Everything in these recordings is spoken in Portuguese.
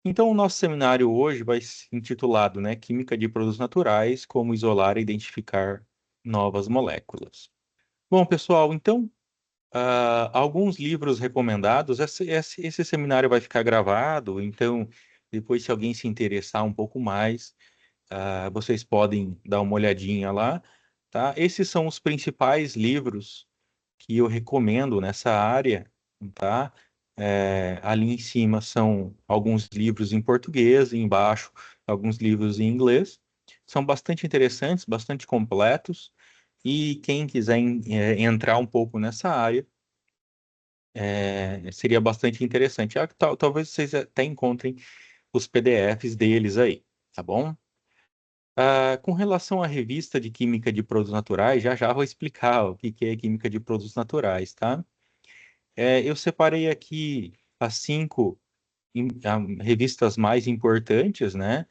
Então, o nosso seminário hoje vai ser intitulado, né, Química de Produtos Naturais, como isolar e identificar novas moléculas. Bom, pessoal, então, alguns livros recomendados, esse seminário vai ficar gravado, então, depois, se alguém se interessar um pouco mais, vocês podem dar uma olhadinha lá, tá? Esses são os principais livros que eu recomendo nessa área, tá? Ali em cima são alguns livros em português, e embaixo alguns livros em inglês. São bastante interessantes, bastante completos, e quem quiser entrar um pouco nessa área, seria bastante interessante. Talvez vocês até encontrem os PDFs deles aí, tá bom? Com relação à revista de Química de Produtos Naturais, já já vou explicar o que que é Química de Produtos Naturais, tá? Eu separei aqui as cinco revistas mais importantes, né?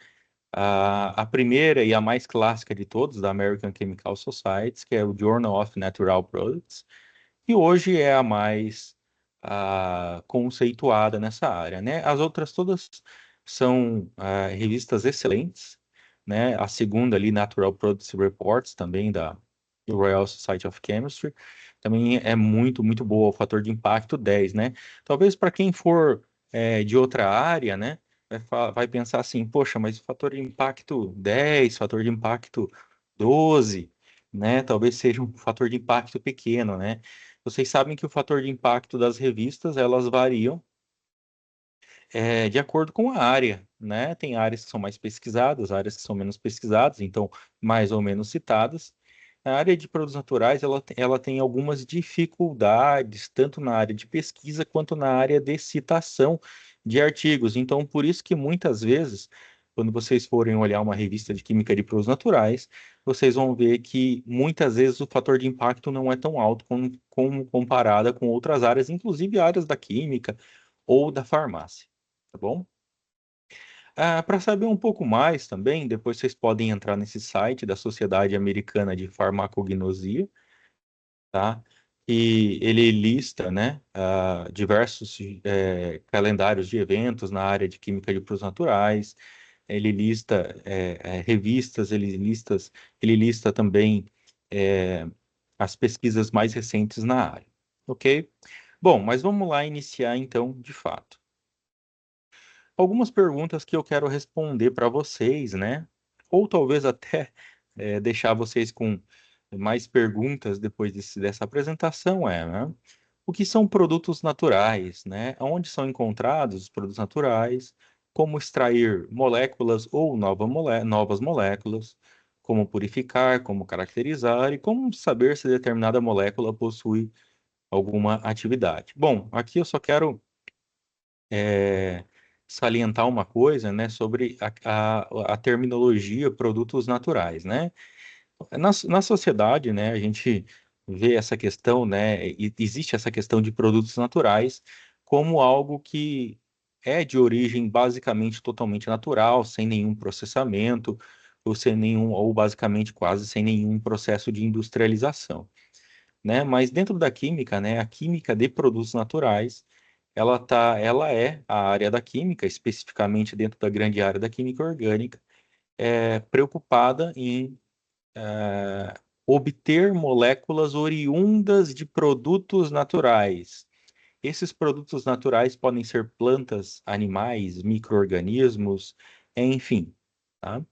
A primeira e a mais clássica de todos, da American Chemical Society, que é o Journal of Natural Products, que hoje é a mais conceituada nessa área, né? As outras todas são revistas excelentes, né? A segunda ali, Natural Products Reports, também da Royal Society of Chemistry, também é muito, muito boa, o fator de impacto 10, né? Talvez para quem for de outra área, né? Vai pensar assim, poxa, mas o fator de impacto 10, fator de impacto 12, né? Talvez seja um fator de impacto pequeno, né? Vocês sabem que o fator de impacto das revistas, elas variam de acordo com a área, né? Tem áreas que são mais pesquisadas, áreas que são menos pesquisadas, então mais ou menos citadas. A área de produtos naturais, ela tem algumas dificuldades, tanto na área de pesquisa quanto na área de citação de artigos. Então, por isso que muitas vezes, quando vocês forem olhar uma revista de química de produtos naturais, vocês vão ver que muitas vezes o fator de impacto não é tão alto como comparada com outras áreas, inclusive áreas da química ou da farmácia, tá bom? Para saber um pouco mais também, depois vocês podem entrar nesse site da Sociedade Americana de Farmacognosia, tá? E ele lista, né, diversos calendários de eventos na área de química de produtos naturais. Ele lista revistas, ele lista também é, as pesquisas mais recentes na área, ok? Bom, mas vamos lá iniciar então, de fato. Algumas perguntas que eu quero responder para vocês, né? Ou talvez até deixar vocês com mais perguntas depois dessa apresentação né? O que são produtos naturais, né? Onde são encontrados os produtos naturais? Como extrair moléculas ou novas moléculas? Como purificar, como caracterizar e como saber se determinada molécula possui alguma atividade. Bom, aqui eu só quero é, salientar uma coisa, né, sobre a terminologia produtos naturais, né? Na sociedade, né, a gente vê essa questão, né, existe essa questão de produtos naturais como algo que é de origem basicamente totalmente natural, sem nenhum processamento, ou basicamente quase sem nenhum processo de industrialização, né? Mas dentro da química, né, a química de produtos naturais, ela é a área da química, especificamente dentro da grande área da química orgânica, preocupada em obter moléculas oriundas de produtos naturais. Esses produtos naturais podem ser plantas, animais, micro-organismos, enfim, tá?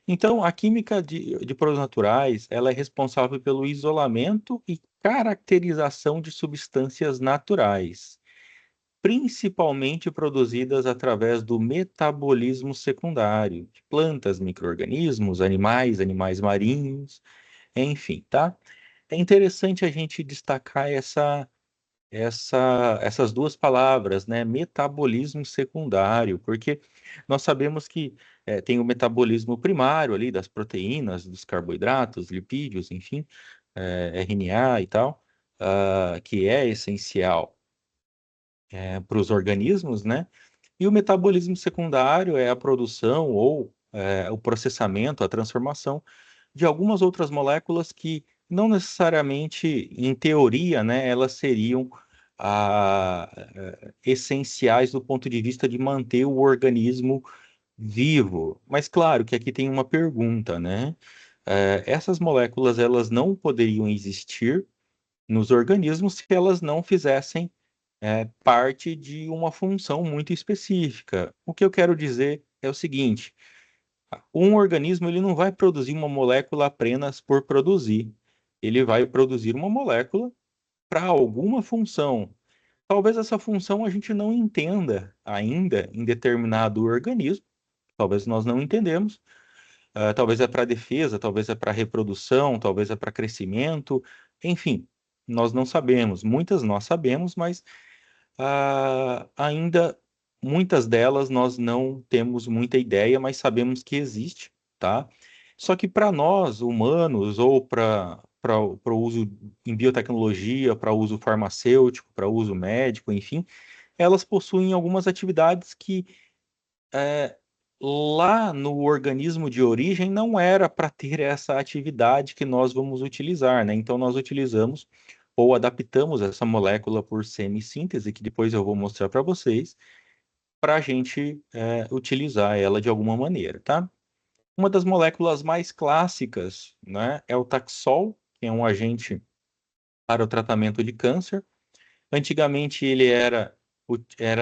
Então, a química de produtos naturais, ela é responsável pelo isolamento e caracterização de substâncias naturais, principalmente produzidas através do metabolismo secundário, de plantas, micro-organismos, animais marinhos, enfim, tá? É interessante a gente destacar essas duas palavras, né? Metabolismo secundário, porque nós sabemos que tem o metabolismo primário ali das proteínas, dos carboidratos, lipídios, enfim, RNA e tal, que é essencial para os organismos, né? E o metabolismo secundário é a produção ou o processamento, a transformação de algumas outras moléculas que não necessariamente, em teoria, né, elas seriam essenciais do ponto de vista de manter o organismo vivo. Mas claro que aqui tem uma pergunta, né? Essas moléculas elas não poderiam existir nos organismos se elas não fizessem parte de uma função muito específica. O que eu quero dizer é o seguinte: um organismo ele não vai produzir uma molécula apenas por produzir. Ele vai produzir uma molécula para alguma função. Talvez essa função a gente não entenda ainda em determinado organismo. Talvez nós não entendemos. Talvez é para defesa, talvez é para reprodução, talvez é para crescimento. Enfim, nós não sabemos. Muitas nós sabemos, mas ainda muitas delas nós não temos muita ideia, mas sabemos que existe, tá? Só que para nós, humanos, ou para o uso em biotecnologia, para uso farmacêutico, para uso médico, enfim, elas possuem algumas atividades que é, lá no organismo de origem não era para ter essa atividade que nós vamos utilizar, né? Então nós utilizamos ou adaptamos essa molécula por semissíntese, que depois eu vou mostrar para vocês, para a gente utilizar ela de alguma maneira, tá? Uma das moléculas mais clássicas, né, é o Taxol, que é um agente para o tratamento de câncer. Antigamente ele era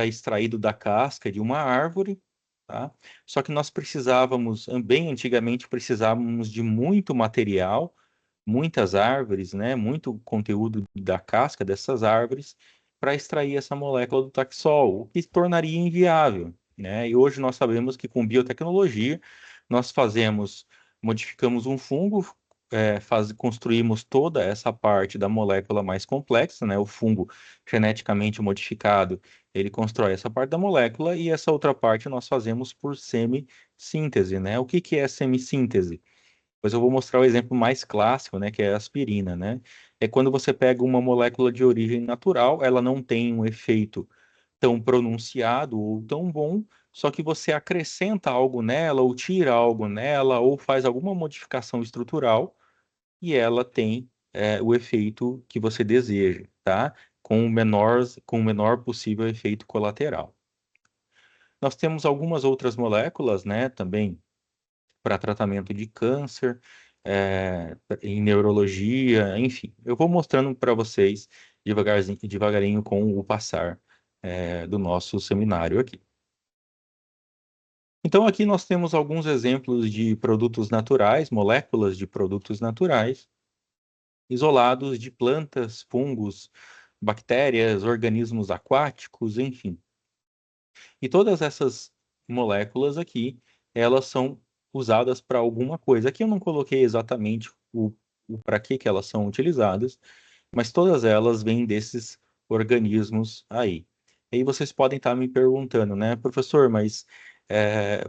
extraído da casca de uma árvore, tá? Só que nós precisávamos, bem antigamente, precisávamos de muito material, muitas árvores, né? Muito conteúdo da casca dessas árvores para extrair essa molécula do taxol, o que se tornaria inviável, né? E hoje nós sabemos que com biotecnologia nós modificamos um fungo, construímos toda essa parte da molécula mais complexa, né? O fungo geneticamente modificado, ele constrói essa parte da molécula e essa outra parte nós fazemos por semissíntese, né? O que que é semissíntese? Pois eu vou mostrar o exemplo mais clássico, né, que é a aspirina, né? É quando você pega uma molécula de origem natural, ela não tem um efeito tão pronunciado ou tão bom, só que você acrescenta algo nela, ou tira algo nela, ou faz alguma modificação estrutural, e ela tem o efeito que você deseja, tá? Com o menor possível efeito colateral. Nós temos algumas outras moléculas, né, também para tratamento de câncer, em neurologia, enfim. Eu vou mostrando para vocês devagarzinho, devagarinho com o passar, do nosso seminário aqui. Então, aqui nós temos alguns exemplos de produtos naturais, moléculas de produtos naturais, isolados de plantas, fungos, bactérias, organismos aquáticos, enfim. E todas essas moléculas aqui, elas são usadas para alguma coisa. Aqui eu não coloquei exatamente o para que elas são utilizadas, mas todas elas vêm desses organismos aí. E aí vocês podem estar me perguntando, né, professor, mas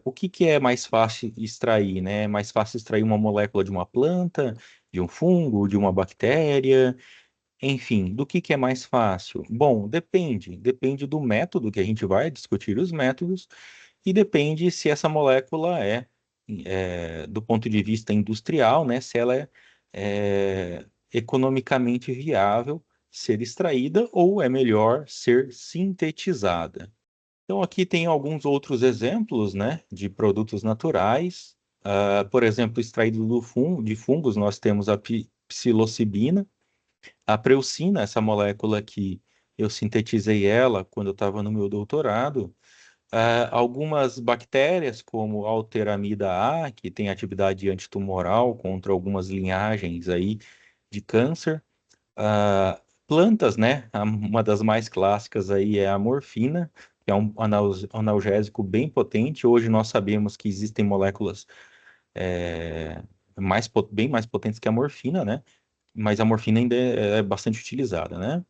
o que que é mais fácil extrair, né? É mais fácil extrair uma molécula de uma planta, de um fungo, de uma bactéria? Enfim, do que é mais fácil? Bom, depende do método que a gente vai discutir os métodos e depende se essa molécula do ponto de vista industrial, né, se ela economicamente viável ser extraída ou é melhor ser sintetizada. Então aqui tem alguns outros exemplos, né, de produtos naturais. Por exemplo, extraído de fungos, nós temos a psilocibina, a preucina, essa molécula que eu sintetizei ela quando eu estava no meu doutorado, algumas bactérias, como a Alteramida A, que tem atividade antitumoral contra algumas linhagens aí de câncer, plantas, né? Uma das mais clássicas aí é a morfina, que é um analgésico bem potente. Hoje nós sabemos que existem moléculas é, bem mais potentes que a morfina, né? Mas a morfina ainda é bastante utilizada, né?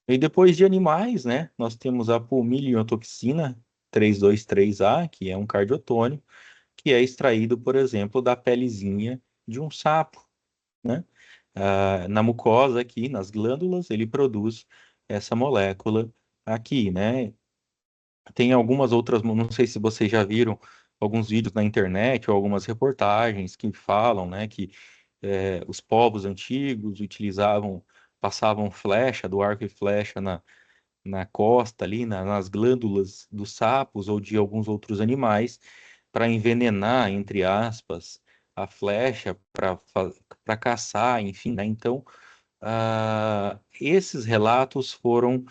E depois de animais, né, nós temos a pulmiliotoxina 323A, que é um cardiotônico, que é extraído, por exemplo, da pelezinha de um sapo, né? Na mucosa aqui, nas glândulas, ele produz essa molécula aqui, né? Tem algumas outras, não sei se vocês já viram alguns vídeos na internet ou algumas reportagens que falam, né, que os povos antigos utilizavam passavam flecha, do arco e flecha na costa ali, nas glândulas dos sapos ou de alguns outros animais, para envenenar, entre aspas, a flecha, para caçar, enfim, né? Então, esses relatos foram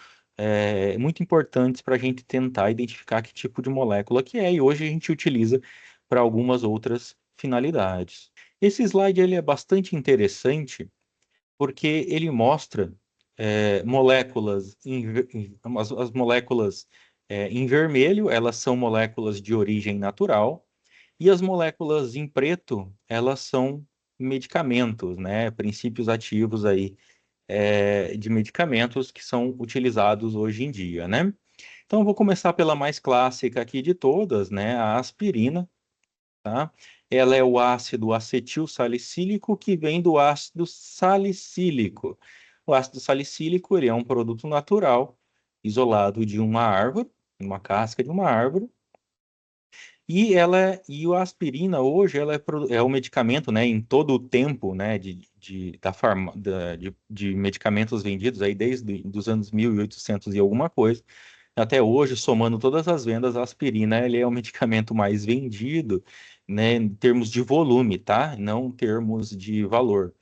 muito importantes para a gente tentar identificar que tipo de molécula que é, e hoje a gente utiliza para algumas outras finalidades. Esse slide ele é bastante interessante porque ele mostra moléculas, as moléculas em vermelho, elas são moléculas de origem natural, e as moléculas em preto, elas são medicamentos, né? Princípios ativos aí de medicamentos que são utilizados hoje em dia, né? Então, eu vou começar pela mais clássica aqui de todas, né? A aspirina, tá? Ela é o ácido acetil salicílico que vem do ácido salicílico. O ácido salicílico, ele é um produto natural isolado de uma árvore, uma casca de uma árvore, e a aspirina hoje ela é o medicamento, né, em todo o tempo, né, de medicamentos vendidos aí desde os anos 1800 e alguma coisa, até hoje, somando todas as vendas, a aspirina ele é o medicamento mais vendido, né, em termos de volume, tá? Não em termos de valor.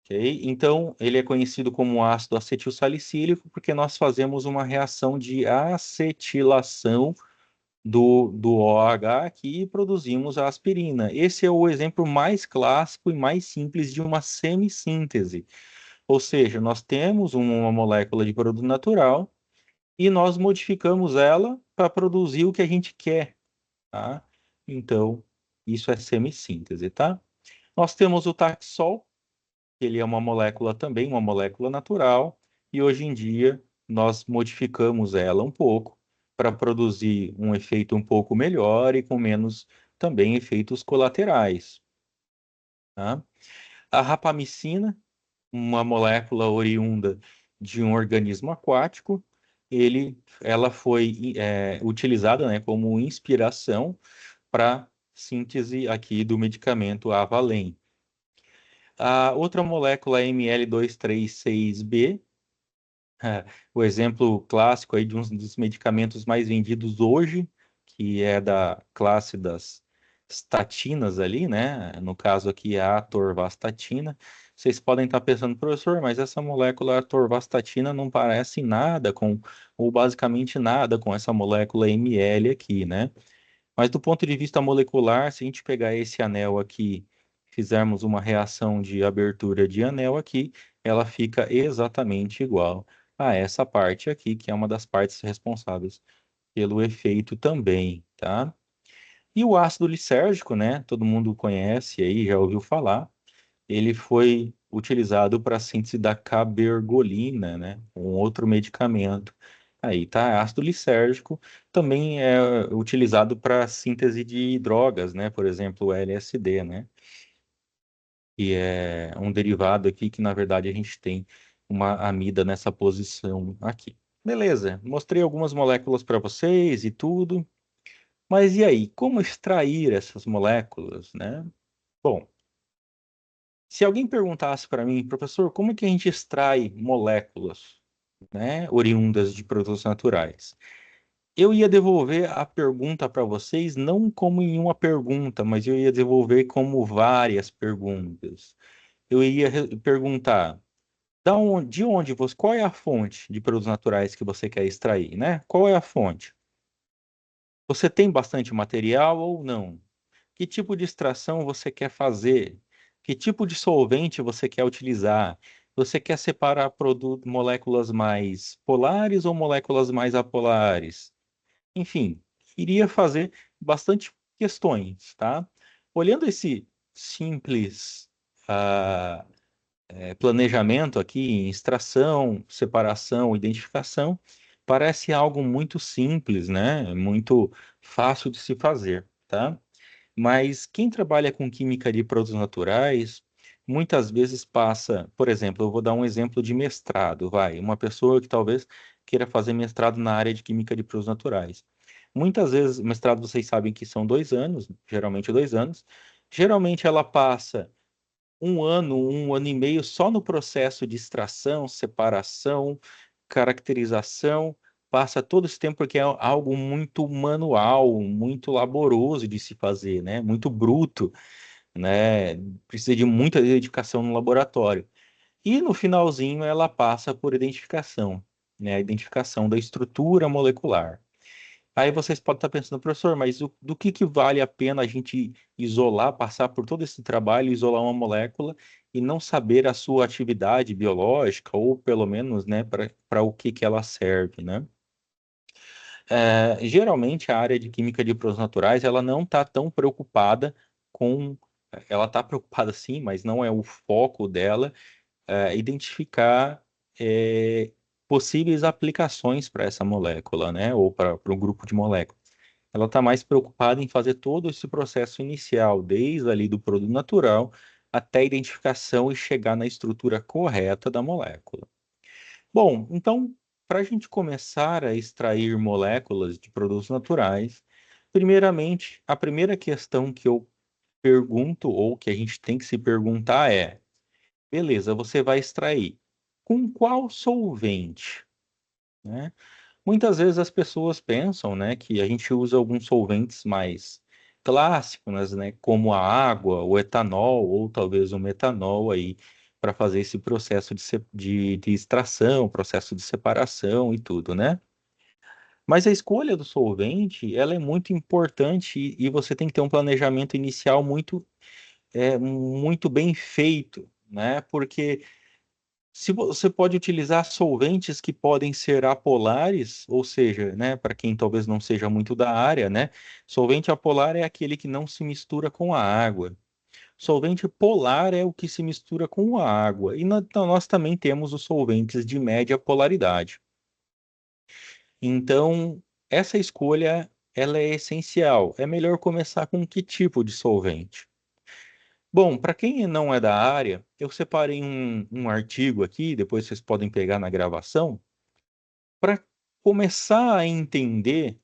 Ok? Então, ele é conhecido como ácido acetilsalicílico porque nós fazemos uma reação de acetilação do OH aqui e produzimos a aspirina. Esse é o exemplo mais clássico e mais simples de uma semissíntese. Ou seja, nós temos uma molécula de produto natural e nós modificamos ela para produzir o que a gente quer, tá? Então, isso é semissíntese, tá? Nós temos o Taxol, que ele é uma molécula também, uma molécula natural, e hoje em dia nós modificamos ela um pouco para produzir um efeito um pouco melhor e com menos também efeitos colaterais, tá? A rapamicina, uma molécula oriunda de um organismo aquático, ela foi utilizada, né, como inspiração para síntese aqui do medicamento Avalem. A outra molécula ML236B, o exemplo clássico aí de um dos medicamentos mais vendidos hoje, que é da classe das estatinas ali, né? No caso aqui é a atorvastatina. Vocês podem estar pensando, professor, mas essa molécula atorvastatina não parece nada com, ou basicamente nada com essa molécula ml aqui, né? Mas do ponto de vista molecular, se a gente pegar esse anel aqui, fizermos uma reação de abertura de anel aqui, ela fica exatamente igual a essa parte aqui, que é uma das partes responsáveis pelo efeito também, tá? E o ácido lisérgico, né? Todo mundo conhece aí, já ouviu falar. Ele foi utilizado para a síntese da cabergolina, né? Um outro medicamento. Aí tá, ácido lisérgico também é utilizado para síntese de drogas, né? Por exemplo, o LSD, né? Que é um derivado aqui que na verdade a gente tem uma amida nessa posição aqui. Beleza, mostrei algumas moléculas para vocês e tudo. Mas e aí, como extrair essas moléculas, né? Bom, se alguém perguntasse para mim, professor, como é que a gente extrai moléculas, né, oriundas de produtos naturais? Eu ia devolver a pergunta para vocês não como em uma pergunta, mas eu ia devolver como várias perguntas. Eu ia perguntar, de onde você, qual é a fonte de produtos naturais que você quer extrair, né? Qual é a fonte? Você tem bastante material ou não? Que tipo de extração você quer fazer? Que tipo de solvente você quer utilizar? Você quer separar moléculas mais polares ou moléculas mais apolares? Enfim, iria fazer bastante questões, tá? Olhando esse simples ah, planejamento aqui em extração, separação, identificação, parece algo muito simples, né? Muito fácil de se fazer, tá? Mas quem trabalha com química de produtos naturais, muitas vezes passa, por exemplo, eu vou dar um exemplo de mestrado, vai, uma pessoa que talvez queira fazer mestrado na área de química de produtos naturais. Muitas vezes, mestrado vocês sabem que são 2 anos, geralmente 2 anos. Geralmente ela passa um ano e meio só no processo de extração, separação, caracterização, passa todo esse tempo porque é algo muito manual, muito laboroso de se fazer, né? Muito bruto, né? Precisa de muita dedicação no laboratório. E no finalzinho ela passa por identificação, né? A identificação da estrutura molecular. Aí vocês podem estar pensando, professor, mas do que vale a pena a gente isolar, passar por todo esse trabalho, isolar uma molécula e não saber a sua atividade biológica, ou pelo menos, né, para o que ela serve, né? Geralmente a área de química de produtos naturais, ela não está tão preocupada com, ela está preocupada sim, mas não é o foco dela, identificar é, possíveis aplicações para essa molécula, né, ou para um grupo de moléculas. Ela está mais preocupada em fazer todo esse processo inicial, desde ali do produto natural até a identificação e chegar na estrutura correta da molécula. Bom, então, para a gente começar a extrair moléculas de produtos naturais, primeiramente, a primeira questão que eu pergunto, ou que a gente tem que se perguntar é: beleza, você vai extrair com qual solvente, né? Muitas vezes as pessoas pensam, né, que a gente usa alguns solventes mais clássicos, né, como a água, o etanol ou talvez o metanol aí para fazer esse processo de extração, processo de separação e tudo, né? Mas a escolha do solvente, ela é muito importante e você tem que ter um planejamento inicial muito bem feito, né? Porque se você pode utilizar solventes que podem ser apolares, ou seja, né, para quem talvez não seja muito da área, né, solvente apolar é aquele que não se mistura com a água. Solvente polar é o que se mistura com a água. E então, nós também temos os solventes de média polaridade. Então, essa escolha ela é essencial. É melhor começar com que tipo de solvente? Bom, para quem não é da área, eu separei um artigo aqui, depois vocês podem pegar na gravação, para começar a entender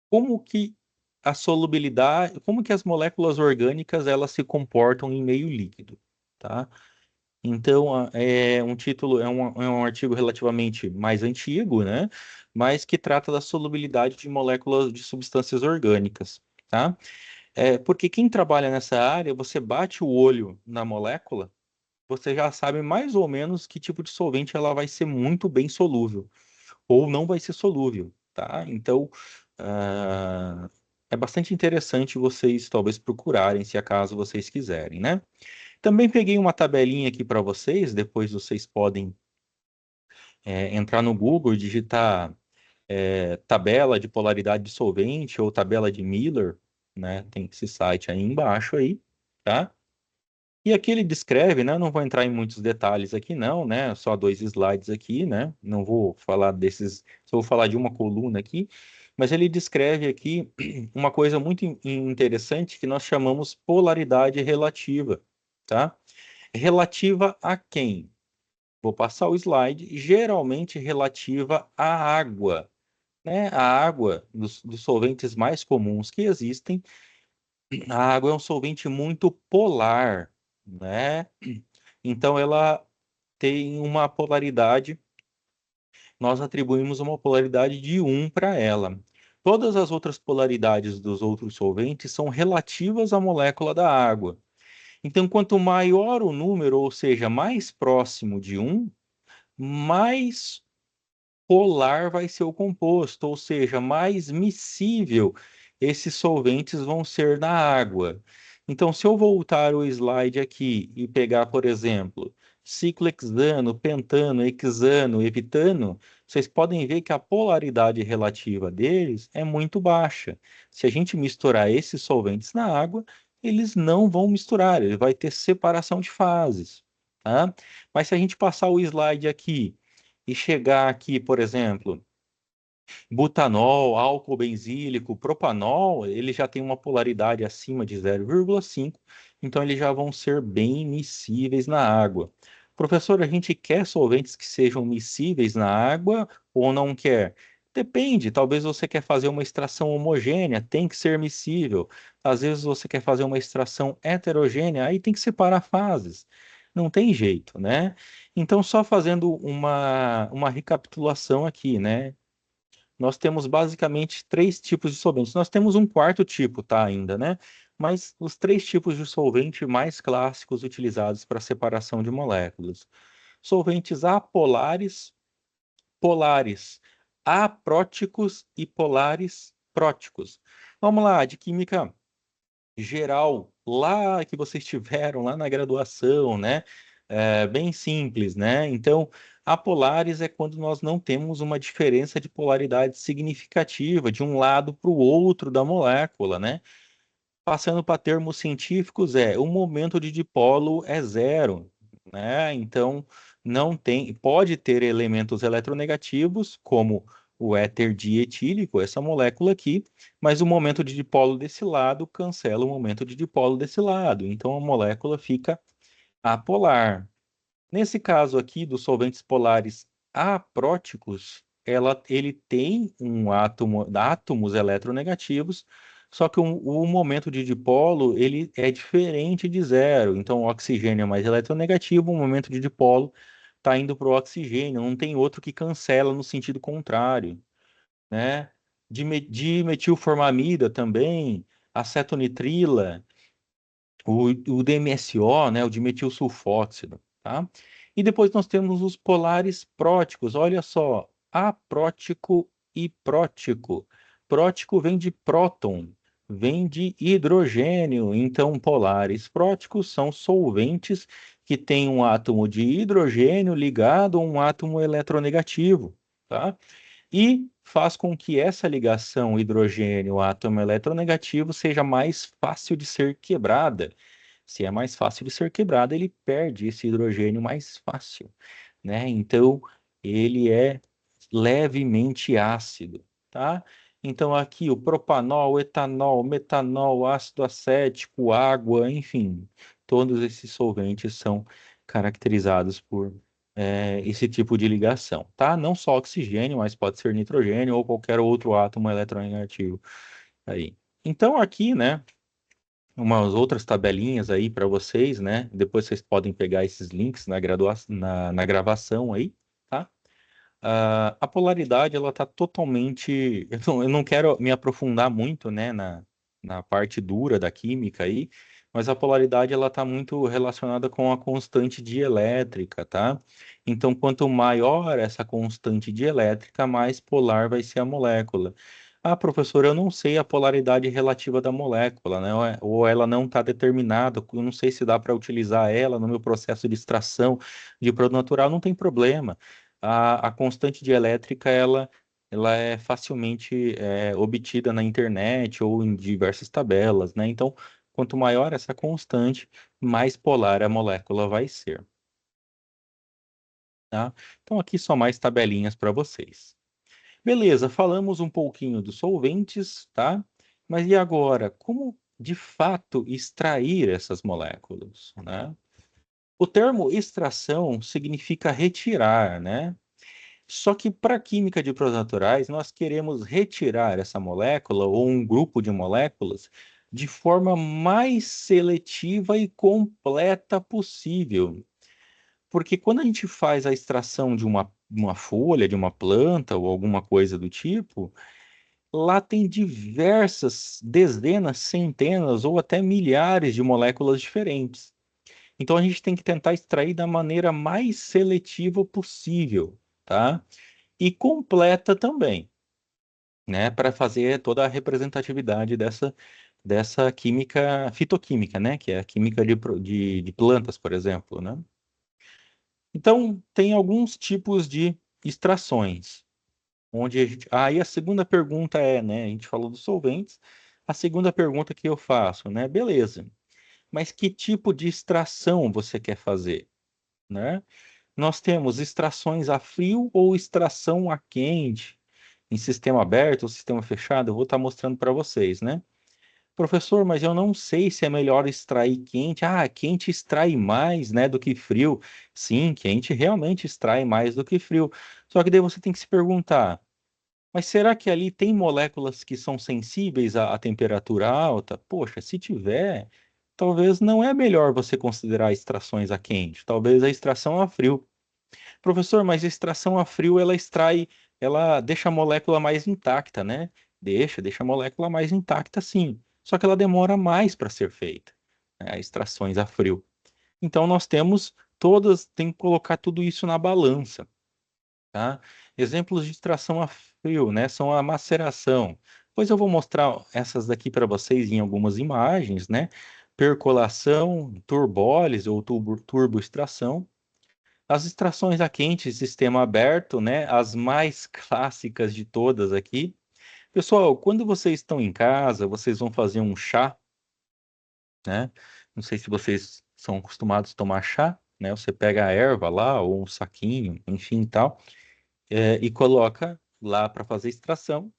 como que a solubilidade, como que as moléculas orgânicas elas se comportam em meio líquido, tá? Então, é um artigo relativamente mais antigo, né? Mas que trata da solubilidade de moléculas de substâncias orgânicas, tá? Porque quem trabalha nessa área, você bate o olho na molécula, você já sabe mais ou menos que tipo de solvente ela vai ser muito bem solúvel ou não vai ser solúvel, tá? Então, ah, é bastante interessante vocês talvez procurarem, se acaso vocês quiserem, né? Também peguei uma tabelinha aqui para vocês, depois vocês podem entrar no Google, digitar tabela de polaridade de solvente ou tabela de Miller, né? Tem esse site aí embaixo aí, tá? E aqui ele descreve, né? Não vou entrar em muitos detalhes aqui, não, né? Só dois slides aqui, né? Não vou falar desses, só vou falar de uma coluna aqui, mas ele descreve aqui uma coisa muito interessante que nós chamamos polaridade relativa, tá? Relativa a quem? Vou passar o slide, geralmente relativa à água, né? A água, dos solventes mais comuns que existem, a água é um solvente muito polar, né? Então ela tem uma polaridade, nós atribuímos uma polaridade de 1 para ela. Todas as outras polaridades dos outros solventes são relativas à molécula da água. Então, quanto maior o número, ou seja, mais próximo de 1, mais polar vai ser o composto, ou seja, mais miscível esses solventes vão ser na água. Então, se eu voltar o slide aqui e pegar, por exemplo, ciclohexano, pentano, hexano, heptano, vocês podem ver que a polaridade relativa deles é muito baixa. Se a gente misturar esses solventes na água, eles não vão misturar, ele vai ter separação de fases, tá? Mas se a gente passar o slide aqui e chegar aqui, por exemplo, butanol, álcool benzílico, propanol, ele já tem uma polaridade acima de 0,5, então eles já vão ser bem miscíveis na água. Professor, a gente quer solventes que sejam miscíveis na água ou não quer? Depende, talvez você quer fazer uma extração homogênea, tem que ser miscível. Às vezes você quer fazer uma extração heterogênea, aí tem que separar fases. Não tem jeito, né? Então, só fazendo uma recapitulação aqui, né? Nós temos basicamente três tipos de solventes. Nós temos um quarto tipo, tá, ainda, né? Mas os três tipos de solvente mais clássicos utilizados para separação de moléculas. Solventes apolares, polares apróticos e polares próticos. Vamos lá, de química geral, lá que vocês tiveram, lá na graduação, né? Bem simples, né? Então, apolares é quando nós não temos uma diferença de polaridade significativa de um lado para o outro da molécula, né? Passando para termos científicos, o momento de dipolo é zero, né? Então, não tem, pode ter elementos eletronegativos, como o éter dietílico, essa molécula aqui, mas o momento de dipolo desse lado cancela o momento de dipolo desse lado. Então, a molécula fica apolar. Nesse caso aqui dos solventes polares apróticos, ele tem átomos eletronegativos, só que o momento de dipolo ele é diferente de zero. Então, o oxigênio é mais eletronegativo, o momento de dipolo está indo para o oxigênio, não tem outro que cancela no sentido contrário, né? Dimetilformamida também, acetonitrila, o DMSO, né, o dimetilsulfóxido, tá? E depois nós temos os polares próticos. Olha só, aprótico e prótico. Prótico vem de próton, vem de hidrogênio. Então, polares próticos são solventes que têm um átomo de hidrogênio ligado a um átomo eletronegativo, tá? E faz com que essa ligação hidrogênio-átomo eletronegativo seja mais fácil de ser quebrada. Se é mais fácil de ser quebrada, ele perde esse hidrogênio mais fácil, né? Então, ele é levemente ácido, tá? Então, aqui o propanol, etanol, metanol, ácido acético, água, enfim, todos esses solventes são caracterizados por esse tipo de ligação, tá? Não só oxigênio, mas pode ser nitrogênio ou qualquer outro átomo eletronegativo aí. Então, aqui, né? Umas outras tabelinhas aí para vocês, né? Depois vocês podem pegar esses links na gravação aí, tá? A polaridade, ela tá totalmente... Eu não quero me aprofundar muito, né, na parte dura da química aí, mas a polaridade, ela tá muito relacionada com a constante dielétrica, tá? Então, quanto maior essa constante dielétrica, mais polar vai ser a molécula. Ah, professor, eu não sei a polaridade relativa da molécula, né? Ou ela não está determinada, eu não sei se dá para utilizar ela no meu processo de extração de produto natural, não tem problema. A constante dielétrica, ela é facilmente obtida na internet ou em diversas tabelas, né? Então, quanto maior essa constante, mais polar a molécula vai ser, tá? Então, aqui só mais tabelinhas para vocês. Beleza, falamos um pouquinho dos solventes, tá? Mas e agora, como de fato extrair essas moléculas, né? O termo extração significa retirar, né? Só que para a química de produtos naturais, nós queremos retirar essa molécula ou um grupo de moléculas de forma mais seletiva e completa possível. Porque quando a gente faz a extração de uma folha, de uma planta ou alguma coisa do tipo, lá tem diversas dezenas, centenas ou até milhares de moléculas diferentes. Então a gente tem que tentar extrair da maneira mais seletiva possível, tá? E completa também, né? Para fazer toda a representatividade dessa química fitoquímica, né? Que é a química de plantas, por exemplo, né? Então, tem alguns tipos de extrações, onde a gente... Aí a segunda pergunta é, né? A gente falou dos solventes. A segunda pergunta que eu faço, né? Beleza, mas que tipo de extração você quer fazer, né? Nós temos extrações a frio ou extração a quente, em sistema aberto ou sistema fechado. Eu vou estar mostrando para vocês, né? Professor, mas eu não sei se é melhor extrair quente. Ah, quente extrai mais, né, do que frio. Sim, quente realmente extrai mais do que frio. Só que daí você tem que se perguntar, Mas será que ali tem moléculas que são sensíveis à temperatura alta? Poxa, se tiver, talvez não é melhor você considerar extrações a quente, talvez a extração a frio. Professor, mas a extração a frio ela extrai, ela deixa a molécula mais intacta, né? Deixa a molécula mais intacta, sim. Só que ela demora mais para ser feita, né? Extrações a frio. Então nós temos todas, tem que colocar tudo isso na balança, tá? Exemplos de extração a frio, né? São a maceração. Depois eu vou mostrar essas daqui para vocês em algumas imagens, né? Percolação, turbólise ou turboextração. As extrações a quente, sistema aberto, né? As mais clássicas de todas aqui. Pessoal, quando vocês estão em casa, vocês vão fazer um chá, né? Não sei se vocês são acostumados a tomar chá, né? Você pega a erva lá, ou um saquinho, enfim, tal, e coloca lá para fazer extração.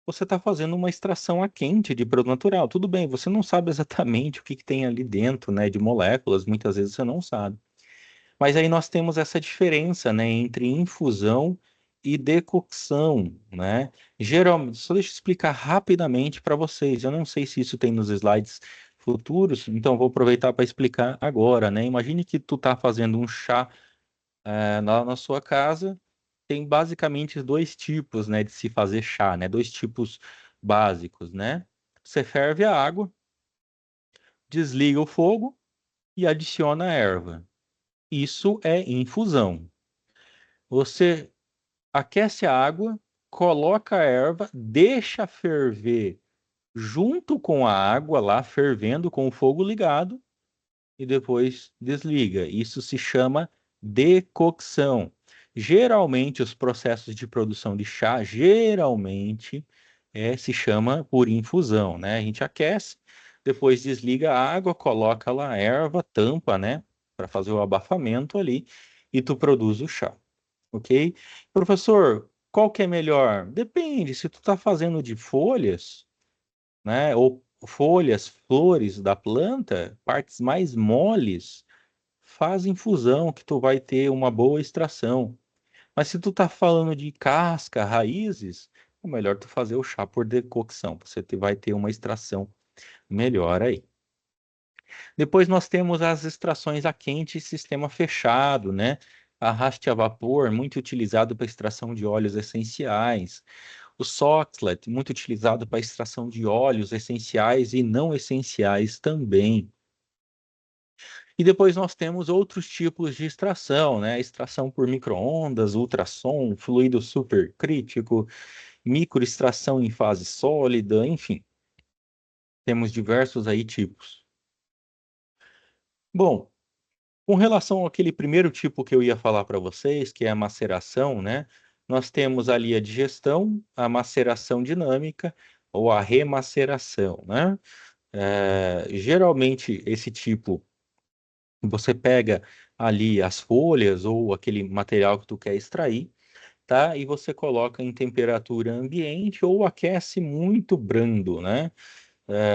Você está fazendo uma extração a quente de produto natural. Tudo bem, você não sabe exatamente o que que tem ali dentro, né? De moléculas, muitas vezes você não sabe. Mas aí nós temos essa diferença, né, entre infusão e decocção, né? Geralmente, só deixa eu explicar rapidamente para vocês. Eu não sei se isso tem nos slides futuros, então vou aproveitar para explicar agora, né? Imagine que tu tá fazendo um chá na sua casa. Tem basicamente dois tipos, né, de se fazer chá, né? Dois tipos básicos, né? Você ferve a água, desliga o fogo e adiciona a erva. Isso é infusão. Você aquece a água, coloca a erva, deixa ferver junto com a água lá, fervendo com o fogo ligado, e depois desliga. Isso se chama decocção. Geralmente, os processos de produção de chá, geralmente, se chama por infusão, né? A gente aquece, depois desliga a água, coloca lá a erva, tampa, né? Para fazer o abafamento ali, e tu produz o chá, ok? Professor, qual que é melhor? Depende, se tu tá fazendo de folhas, né? Ou folhas, flores da planta, partes mais moles, faz infusão que tu vai ter uma boa extração. Mas se tu tá falando de casca, raízes, é melhor tu fazer o chá por decocção, vai ter uma extração melhor aí. Depois nós temos as extrações a quente e sistema fechado, né? Arraste a vapor, muito utilizado para extração de óleos essenciais. O Soxhlet, muito utilizado para extração de óleos essenciais e não essenciais também. E depois nós temos outros tipos de extração, né? Extração por micro-ondas, ultrassom, fluido supercrítico, microextração em fase sólida, enfim, temos diversos aí tipos. Bom, com relação àquele primeiro tipo que eu ia falar para vocês, que é a maceração, né? Nós temos ali a digestão, a maceração dinâmica ou a remaceração, né? Geralmente, esse tipo, você pega ali as folhas ou aquele material que tu quer extrair, tá? E você coloca em temperatura ambiente ou aquece muito brando, né?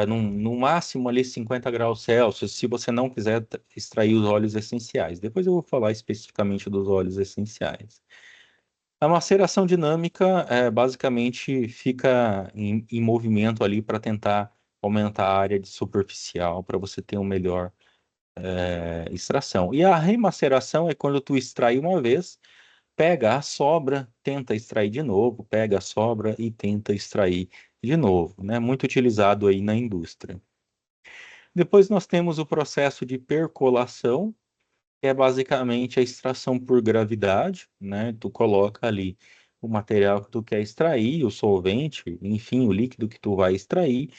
No máximo ali 50 graus Celsius, se você não quiser extrair os óleos essenciais. Depois eu vou falar especificamente dos óleos essenciais. A maceração dinâmica basicamente fica em movimento ali para tentar aumentar a área de superficial para você ter um melhor extração. E a remaceração é quando tu extrai uma vez, pega a sobra, tenta extrair de novo, pega a sobra e tenta extrair de novo, né? Muito utilizado aí na indústria. Depois nós temos o processo de percolação, que é basicamente a extração por gravidade, né? Tu coloca ali o material que tu quer extrair, o solvente, enfim, o líquido que tu vai extrair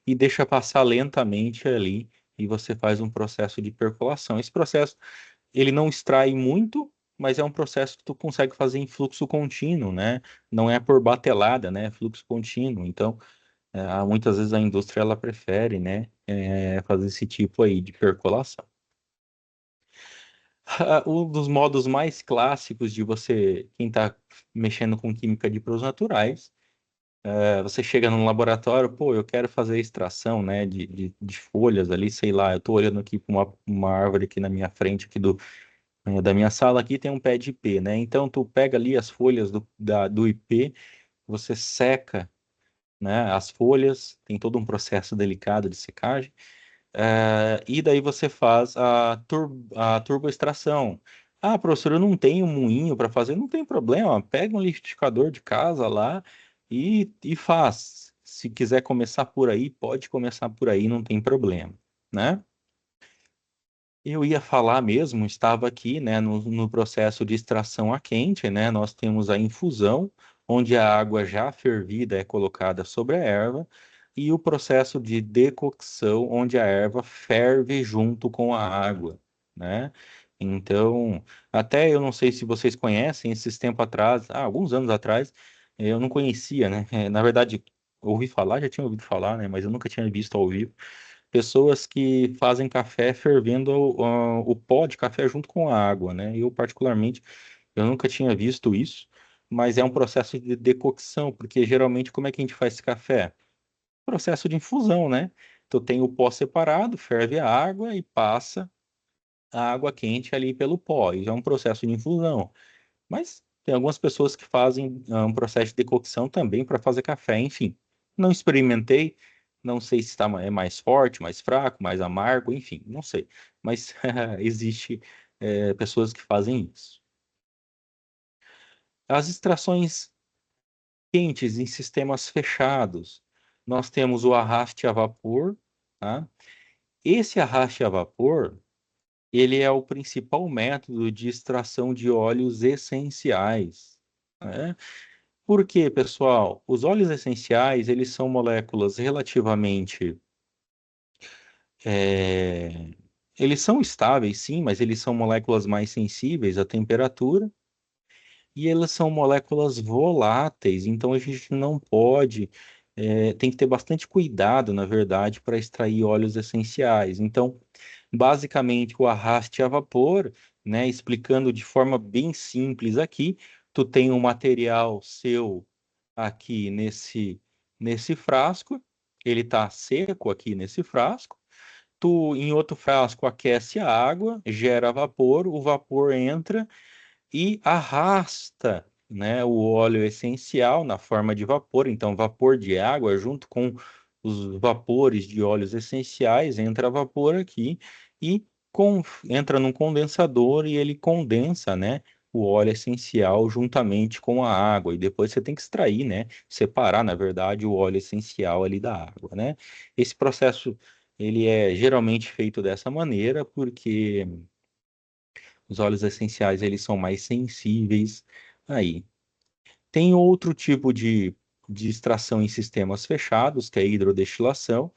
e deixa passar lentamente ali e você faz um processo de percolação. Esse processo, ele não extrai muito, mas é um processo que tu consegue fazer em fluxo contínuo, né? Não é por batelada, né? É fluxo contínuo. Então, muitas vezes a indústria ela prefere, né, fazer esse tipo aí de percolação. Um dos modos mais clássicos de você, quem está mexendo com química de produtos naturais, você chega num laboratório, pô, eu quero fazer extração, né, de folhas ali, sei lá, eu estou olhando aqui para uma árvore aqui na minha frente, aqui da minha sala aqui tem um pé de IP, né? Então tu pega ali as folhas do IP, você seca, né, as folhas, tem todo um processo delicado de secagem, e daí você faz a turboextração. Ah, professor, eu não tenho moinho para fazer, não tem problema, pega um liquidificador de casa lá e faz. Se quiser começar por aí, pode começar por aí, não tem problema, né? Eu ia falar mesmo, estava aqui, né, no processo de extração a quente, né, nós temos a infusão, onde a água já fervida é colocada sobre a erva, e o processo de decocção, onde a erva ferve junto com a água, né? Então, até eu não sei se vocês conhecem, esses tempos atrás, alguns anos atrás, eu não conhecia, né? Na verdade, ouvi falar, já tinha ouvido falar, né, mas eu nunca tinha visto ao vivo pessoas que fazem café fervendo o pó de café junto com a água, né? Eu, particularmente, eu nunca tinha visto isso, mas é um processo de decocção, porque geralmente como é que a gente faz esse café? Processo de infusão, né? Tu tem o pó separado, ferve a água e passa a água quente ali pelo pó. Isso é um processo de infusão. Mas tem algumas pessoas que fazem um processo de decocção também para fazer café, enfim. Não experimentei, não sei se é mais forte, mais fraco, mais amargo, enfim, não sei. Mas existe pessoas que fazem isso. As extrações quentes em sistemas fechados, nós temos o arraste a vapor, tá? Esse arraste a vapor, ele é o principal método de extração de óleos essenciais, né? Por quê, pessoal? Os óleos essenciais, eles são moléculas relativamente... é, Eles são estáveis, sim, mas eles são moléculas mais sensíveis à temperatura e elas são moléculas voláteis, então a gente não pode... tem que ter bastante cuidado, na verdade, para extrair óleos essenciais. Então, basicamente, o arraste a vapor, né, explicando de forma bem simples aqui, tu tem um material seu aqui nesse frasco, ele está seco aqui nesse frasco. Tu, em outro frasco, aquece a água, gera vapor, o vapor entra e arrasta, né, o óleo essencial na forma de vapor. Então, vapor de água junto com os vapores de óleos essenciais, entra vapor aqui e entra num condensador e ele condensa, né, o óleo essencial juntamente com a água. E depois você tem que extrair, né, separar, na verdade, o óleo essencial ali da água, né? Esse processo, ele é geralmente feito dessa maneira porque os óleos essenciais, eles são mais sensíveis aí. Tem outro tipo de extração em sistemas fechados, que é a hidrodestilação.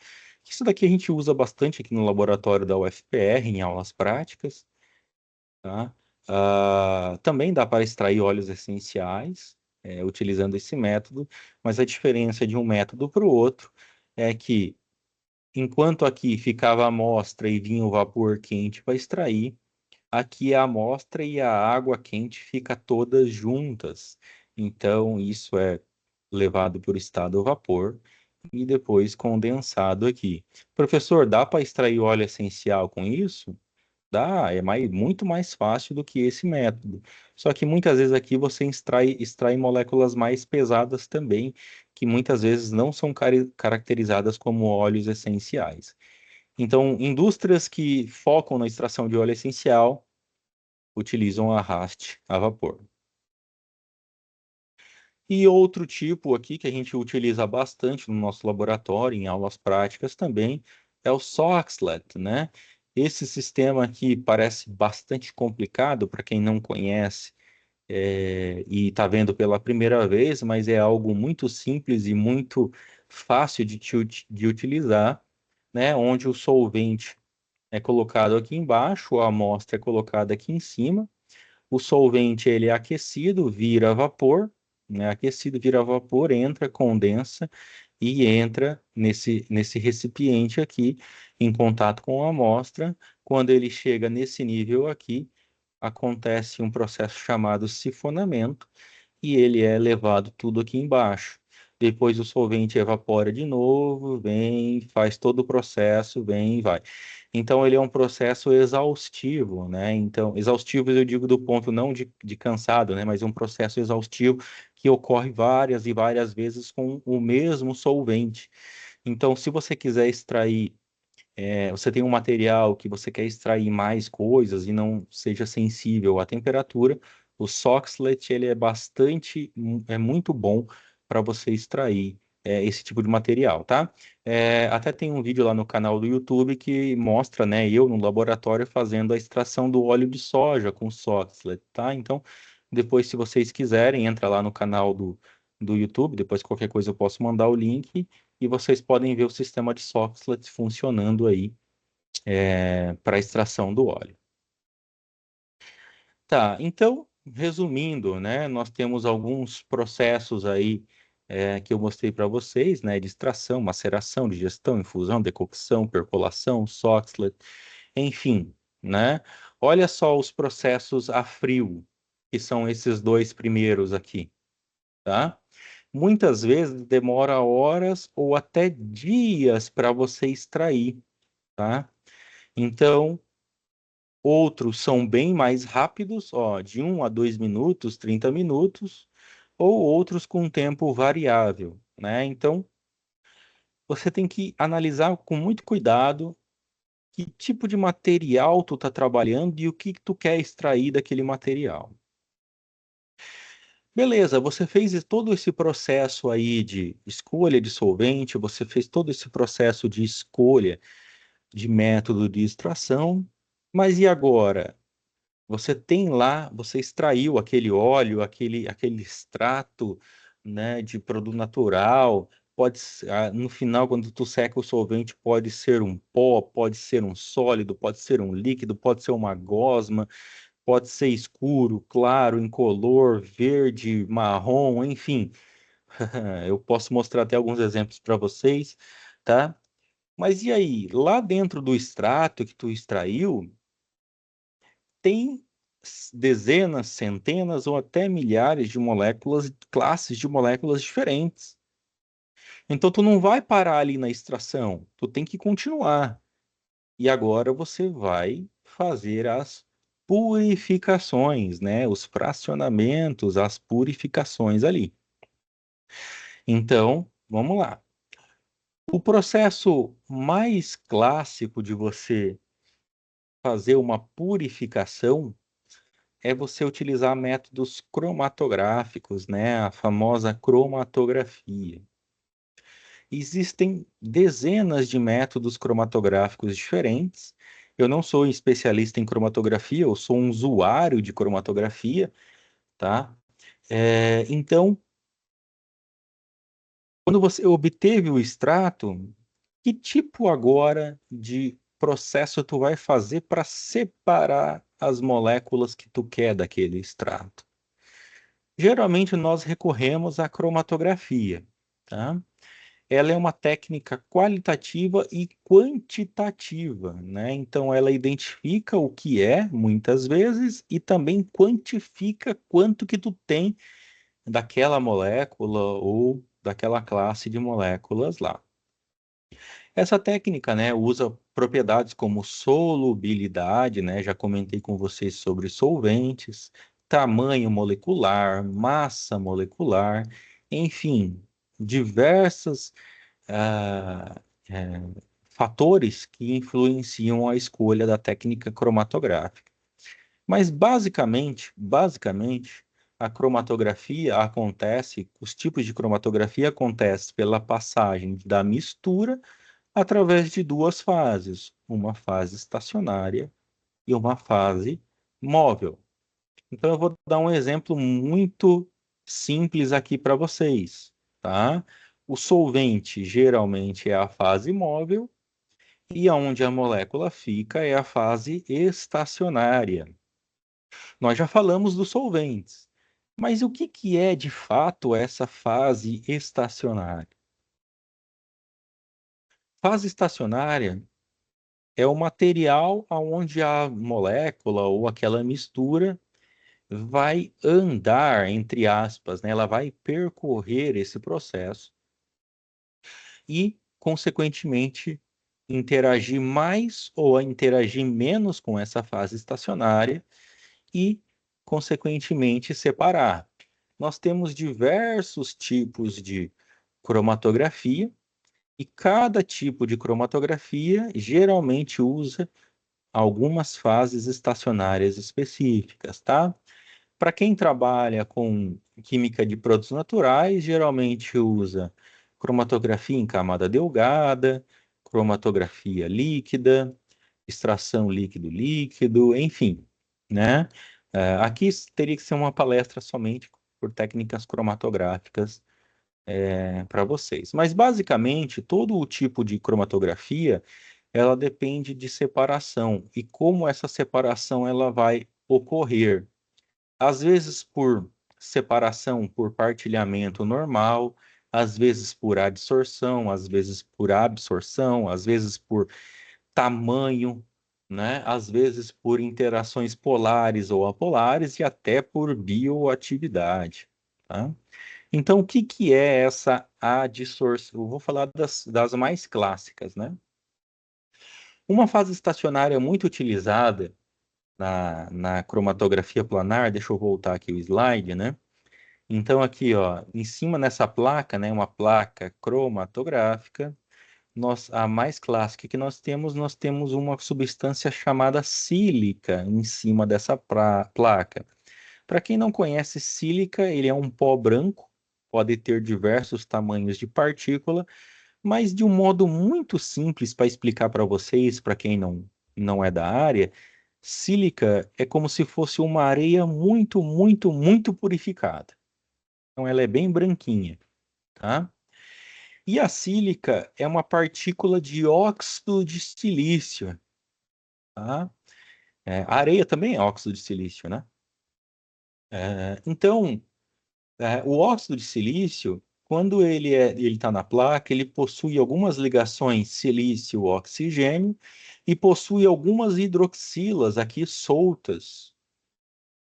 Isso daqui a gente usa bastante aqui no laboratório da UFPR, em aulas práticas, tá? Também dá para extrair óleos essenciais, utilizando esse método, mas a diferença de um método para o outro é que, enquanto aqui ficava a amostra e vinha o vapor quente para extrair, aqui a amostra e a água quente fica todas juntas. Então, isso é levado por estado a vapor e depois condensado aqui. Professor, dá para extrair óleo essencial com isso? Dá, muito mais fácil do que esse método. Só que muitas vezes aqui você extrai moléculas mais pesadas também, que muitas vezes não são caracterizadas como óleos essenciais. Então, indústrias que focam na extração de óleo essencial utilizam arraste a vapor. E outro tipo aqui que a gente utiliza bastante no nosso laboratório, em aulas práticas também, é o Soxhlet, né? Esse sistema aqui parece bastante complicado para quem não conhece, e está vendo pela primeira vez, mas é algo muito simples e muito fácil de utilizar, né? Onde o solvente é colocado aqui embaixo, a amostra é colocada aqui em cima. O solvente ele é aquecido, vira vapor, né? Aquecido, vira vapor, entra, condensa e entra nesse recipiente aqui em contato com a amostra. Quando ele chega nesse nível aqui, acontece um processo chamado sifonamento e ele é levado tudo aqui embaixo. depois o solvente evapora de novo, vem, faz todo o processo, vem e vai. Então, ele é um processo exaustivo, né? Então, exaustivo eu digo do ponto não de cansado, né? Mas um processo exaustivo que ocorre várias e várias vezes com o mesmo solvente. Então, se você quiser extrair você tem um material que você quer extrair mais coisas e não seja sensível à temperatura, o Soxhlet ele é é muito bom para você extrair esse tipo de material, tá? Até tem um vídeo lá no canal do YouTube que mostra, né, eu no laboratório fazendo a extração do óleo de soja com Soxhlet, tá? Então, depois, se vocês quiserem, entra lá no canal do YouTube, depois qualquer coisa eu posso mandar o link e vocês podem ver o sistema de Soxhlet funcionando aí para extração do óleo. Tá, então, resumindo, né, nós temos alguns processos aí que eu mostrei para vocês, né, de extração, maceração, digestão, infusão, decocção, percolação, Soxhlet, enfim, né? Olha só os processos a frio, que são esses dois primeiros aqui, tá? Muitas vezes demora horas ou até dias para você extrair, tá? Então, outros são bem mais rápidos, ó, de 1 a 2 minutos, 30 minutos, ou outros com tempo variável, né? Então, você tem que analisar com muito cuidado que tipo de material tu está trabalhando e o que tu quer extrair daquele material. Beleza, você fez todo esse processo aí de escolha de solvente, você fez todo esse processo de escolha de método de extração, mas e agora? Você tem lá, você extraiu aquele óleo, aquele extrato, né, de produto natural. No final, quando tu seca o solvente, pode ser um pó, pode ser um sólido, pode ser um líquido, pode ser uma gosma, pode ser escuro, claro, incolor, verde, marrom, enfim. Eu posso mostrar até alguns exemplos para vocês, tá? Mas e aí, lá dentro do extrato que tu extraiu, tem dezenas, centenas ou até milhares de moléculas, classes de moléculas diferentes. Então, tu não vai parar ali na extração, tu tem que continuar. E agora você vai fazer as purificações, né? Os fracionamentos, as purificações ali. Então, vamos lá. O processo mais clássico de você fazer uma purificação é você utilizar métodos cromatográficos, né? A famosa cromatografia. Existem dezenas de métodos cromatográficos diferentes. Eu não sou especialista em cromatografia, eu sou um usuário de cromatografia, tá? Então, quando você obteve o extrato, que tipo agora de processo tu vai fazer para separar as moléculas que tu quer daquele extrato? Geralmente nós recorremos à cromatografia, tá? Ela é uma técnica qualitativa e quantitativa, né? Então ela identifica o que é, muitas vezes, e também quantifica quanto que tu tem daquela molécula ou daquela classe de moléculas lá. Essa técnica, né, usa propriedades como solubilidade, né, já comentei com vocês sobre solventes, tamanho molecular, massa molecular, enfim, diversas ah, é, fatores que influenciam a escolha da técnica cromatográfica. Mas basicamente, a cromatografia acontece, os tipos de cromatografia acontecem pela passagem da mistura através de duas fases, uma fase estacionária e uma fase móvel. Então, eu vou dar um exemplo muito simples aqui para vocês, tá? O solvente geralmente é a fase móvel e onde a molécula fica é a fase estacionária. Nós já falamos dos solventes, mas o que que é de fato essa fase estacionária? Fase estacionária é o material onde a molécula ou aquela mistura vai andar, entre aspas, né? Ela vai percorrer esse processo e, consequentemente, interagir mais ou interagir menos com essa fase estacionária e, consequentemente, separar. Nós temos diversos tipos de cromatografia e cada tipo de cromatografia geralmente usa algumas fases estacionárias específicas, tá? Para quem trabalha com química de produtos naturais, geralmente usa cromatografia em camada delgada, cromatografia líquida, extração líquido-líquido, enfim, né? Aqui teria que ser uma palestra somente por técnicas cromatográficas para vocês. Mas basicamente, todo o tipo de cromatografia, ela depende de separação e como essa separação ela vai ocorrer. Às vezes por separação, por partilhamento normal, às vezes por adsorção, às vezes por absorção, às vezes por tamanho, né? Às vezes por interações polares ou apolares e até por bioatividade, tá? Então, o que que é essa adsorção? Eu vou falar das mais clássicas, né? Uma fase estacionária muito utilizada na cromatografia planar, deixa eu voltar aqui o slide, né? Então, aqui, ó, em cima nessa placa, né, uma placa cromatográfica, a mais clássica que nós temos uma substância chamada sílica em cima dessa placa. Para quem não conhece sílica, ele é um pó branco, pode ter diversos tamanhos de partícula, mas de um modo muito simples para explicar para vocês, para quem não é da área, sílica é como se fosse uma areia muito purificada. Então ela é bem branquinha, tá? E a sílica é uma partícula de óxido de silício, tá? A areia também é óxido de silício, né? Então, o óxido de silício, quando ele está na placa, ele possui algumas ligações silício-oxigênio e possui algumas hidroxilas aqui soltas,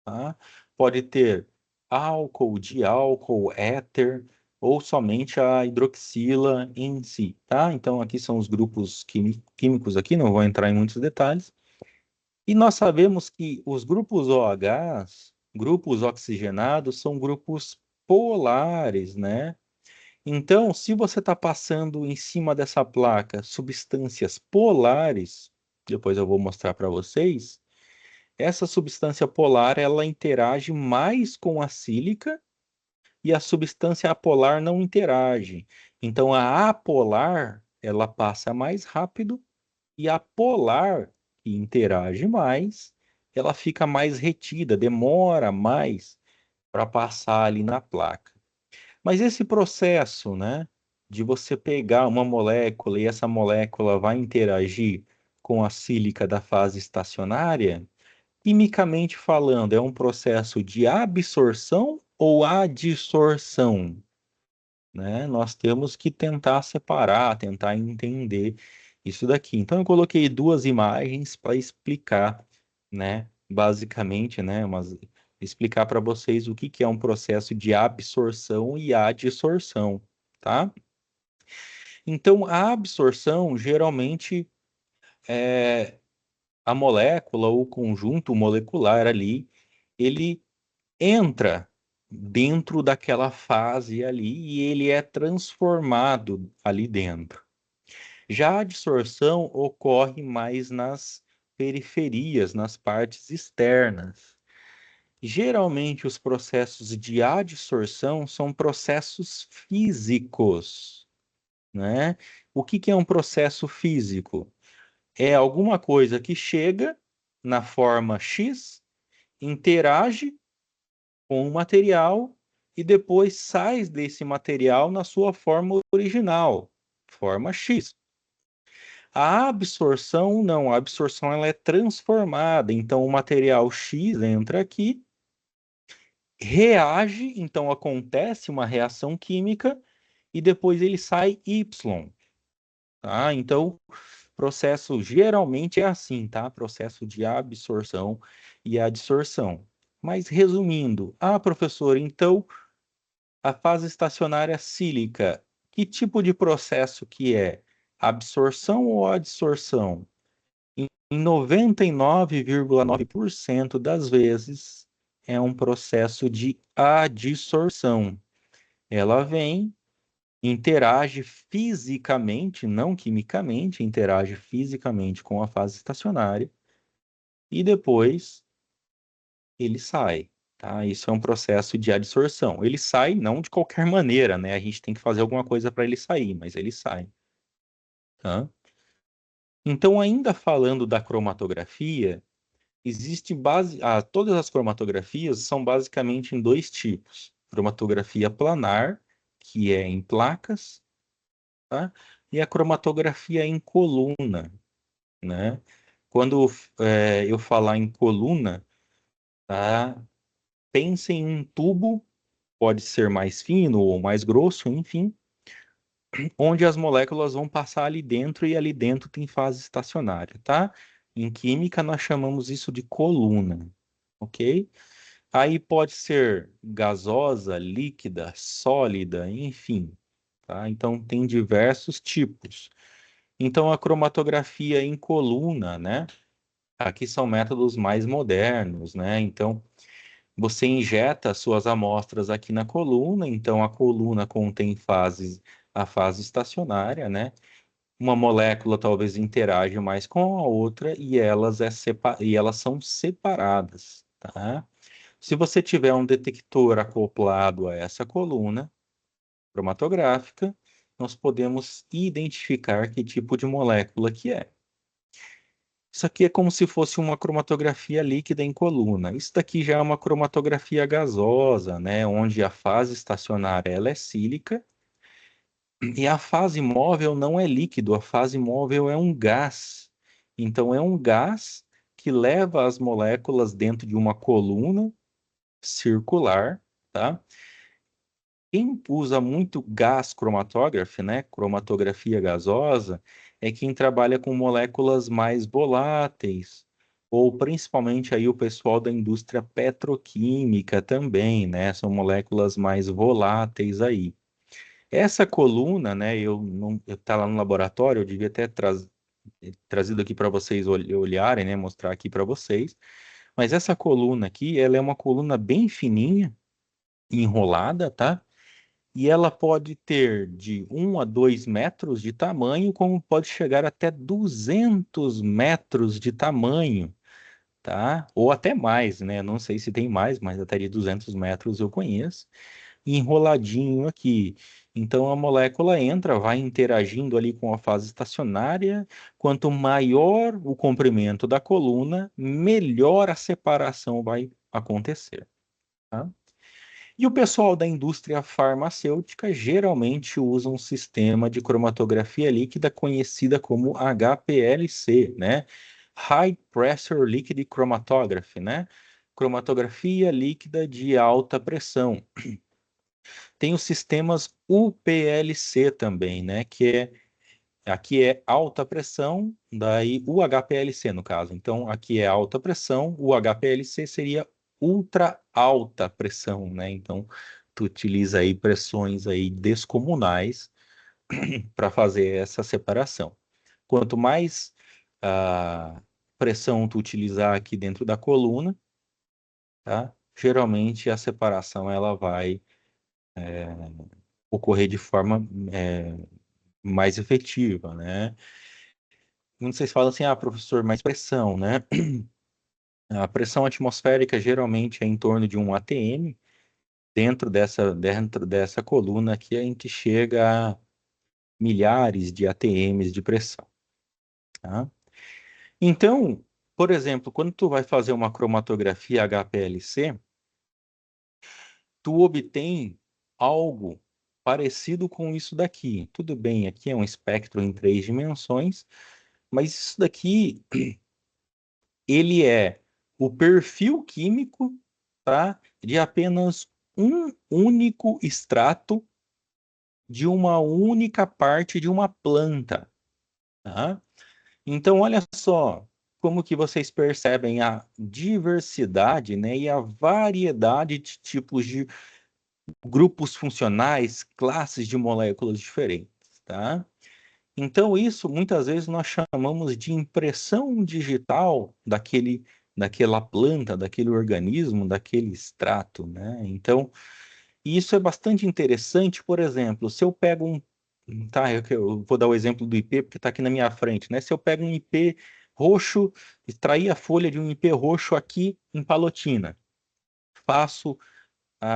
tá? Pode ter álcool, diálcool, éter ou somente a hidroxila em si, tá? Então aqui são os grupos químicos aqui, não vou entrar em muitos detalhes. E nós sabemos que os grupos OH, grupos oxigenados, são grupos polares, né? Então, se você está passando em cima dessa placa substâncias polares, depois eu vou mostrar para vocês, essa substância polar ela interage mais com a sílica e a substância apolar não interage. Então, a apolar ela passa mais rápido e a polar, que interage mais, ela fica mais retida, demora mais para passar ali na placa. Mas esse processo, né, de você pegar uma molécula e essa molécula vai interagir com a sílica da fase estacionária, quimicamente falando, é um processo de absorção ou adsorção, né? Nós temos que tentar separar, tentar entender isso daqui. Então eu coloquei duas imagens para explicar, né, basicamente, né, explicar para vocês o que que é um processo de absorção e adsorção, tá? Então a absorção geralmente é a molécula ou o conjunto molecular ali, ele entra dentro daquela fase ali e ele é transformado ali dentro. Já a adsorção ocorre mais nas periferias, nas partes externas. Geralmente, os processos de adsorção são processos físicos, né? O que que é um processo físico? É alguma coisa que chega na forma X, interage com o material e depois sai desse material na sua forma original, forma X. A absorção não, a absorção ela é transformada, então o material X entra aqui, reage, então acontece uma reação química e depois ele sai Y, tá? Então, processo geralmente é assim, tá? Processo de absorção e adsorção. Mas resumindo, professor, então a fase estacionária sílica, que tipo de processo que é? Absorção ou adsorção? Em 99,9% das vezes é um processo de adsorção. Ela vem, interage fisicamente, não quimicamente, interage fisicamente com a fase estacionária e depois ele sai, tá? Isso é um processo de adsorção. Ele sai não de qualquer maneira, né? A gente tem que fazer alguma coisa para ele sair, mas ele sai, tá? Então, ainda falando da cromatografia, todas as cromatografias são basicamente em dois tipos: cromatografia planar, que é em placas, tá? E a cromatografia em coluna, né? Quando eu falar em coluna, tá? Pense em um tubo, pode ser mais fino ou mais grosso, enfim, onde as moléculas vão passar ali dentro e ali dentro tem fase estacionária, tá? Em química nós chamamos isso de coluna, ok? Aí pode ser gasosa, líquida, sólida, enfim, tá? Então tem diversos tipos. Então a cromatografia em coluna, né? Aqui são métodos mais modernos, né? Então você injeta as suas amostras aqui na coluna, então a coluna contém a fase estacionária, né? Uma molécula talvez interaja mais com a outra e elas são separadas, tá? Se você tiver um detector acoplado a essa coluna cromatográfica, nós podemos identificar que tipo de molécula que é. Isso aqui é como se fosse uma cromatografia líquida em coluna. Isso daqui já é uma cromatografia gasosa, né? Onde a fase estacionária ela é sílica e a fase móvel não é líquido, a fase móvel é um gás. Então é um gás que leva as moléculas dentro de uma coluna circular, tá? Quem usa muito gas cromatography, né, cromatografia gasosa, é quem trabalha com moléculas mais voláteis, ou principalmente aí o pessoal da indústria petroquímica também, né, são moléculas mais voláteis aí. Essa coluna, né, eu não, eu tá lá no laboratório, eu devia ter trazido aqui para vocês olharem, né, mostrar aqui para vocês, mas essa coluna aqui, ela é uma coluna bem fininha, enrolada, tá? E ela pode ter de 1 a 2 metros de tamanho, como pode chegar até 200 metros de tamanho, tá? Ou até mais, né? Não sei se tem mais, mas até de 200 metros eu conheço. Enroladinho aqui. Então a molécula entra, vai interagindo ali com a fase estacionária. Quanto maior o comprimento da coluna, melhor a separação vai acontecer, tá? E o pessoal da indústria farmacêutica geralmente usa um sistema de cromatografia líquida conhecida como HPLC, né? High Pressure Liquid Chromatography, né? Cromatografia líquida de alta pressão. Tem os sistemas UPLC também, né? Aqui é alta pressão, daí o HPLC no caso. Então, aqui é alta pressão, o HPLC seria ultra alta pressão, né? Então, tu utiliza aí pressões aí descomunais para fazer essa separação. Quanto mais pressão tu utilizar aqui dentro da coluna, tá? Geralmente a separação ela vai ocorrer de forma mais efetiva, né? Muitos vocês falam assim, professor, mais pressão, né? A pressão atmosférica geralmente é em torno de 1 atm. Dentro dessa coluna aqui a gente chega a milhares de atms de pressão, tá? Então, por exemplo, quando tu vai fazer uma cromatografia HPLC, tu obtém algo parecido com isso daqui. Tudo bem, aqui é um espectro em 3 dimensões, mas isso daqui ele é o perfil químico, tá, de apenas um único extrato de uma única parte de uma planta, tá? Então, olha só, como que vocês percebem a diversidade, né, e a variedade de tipos de grupos funcionais, classes de moléculas diferentes, tá? Então, isso muitas vezes nós chamamos de impressão digital daquela planta, daquele organismo, daquele extrato, né? Então, isso é bastante interessante, por exemplo, se eu pego tá, eu vou dar o exemplo do IP porque está aqui na minha frente, né? Se eu pego um IP roxo, extrair a folha de um IP roxo aqui em Palotina, faço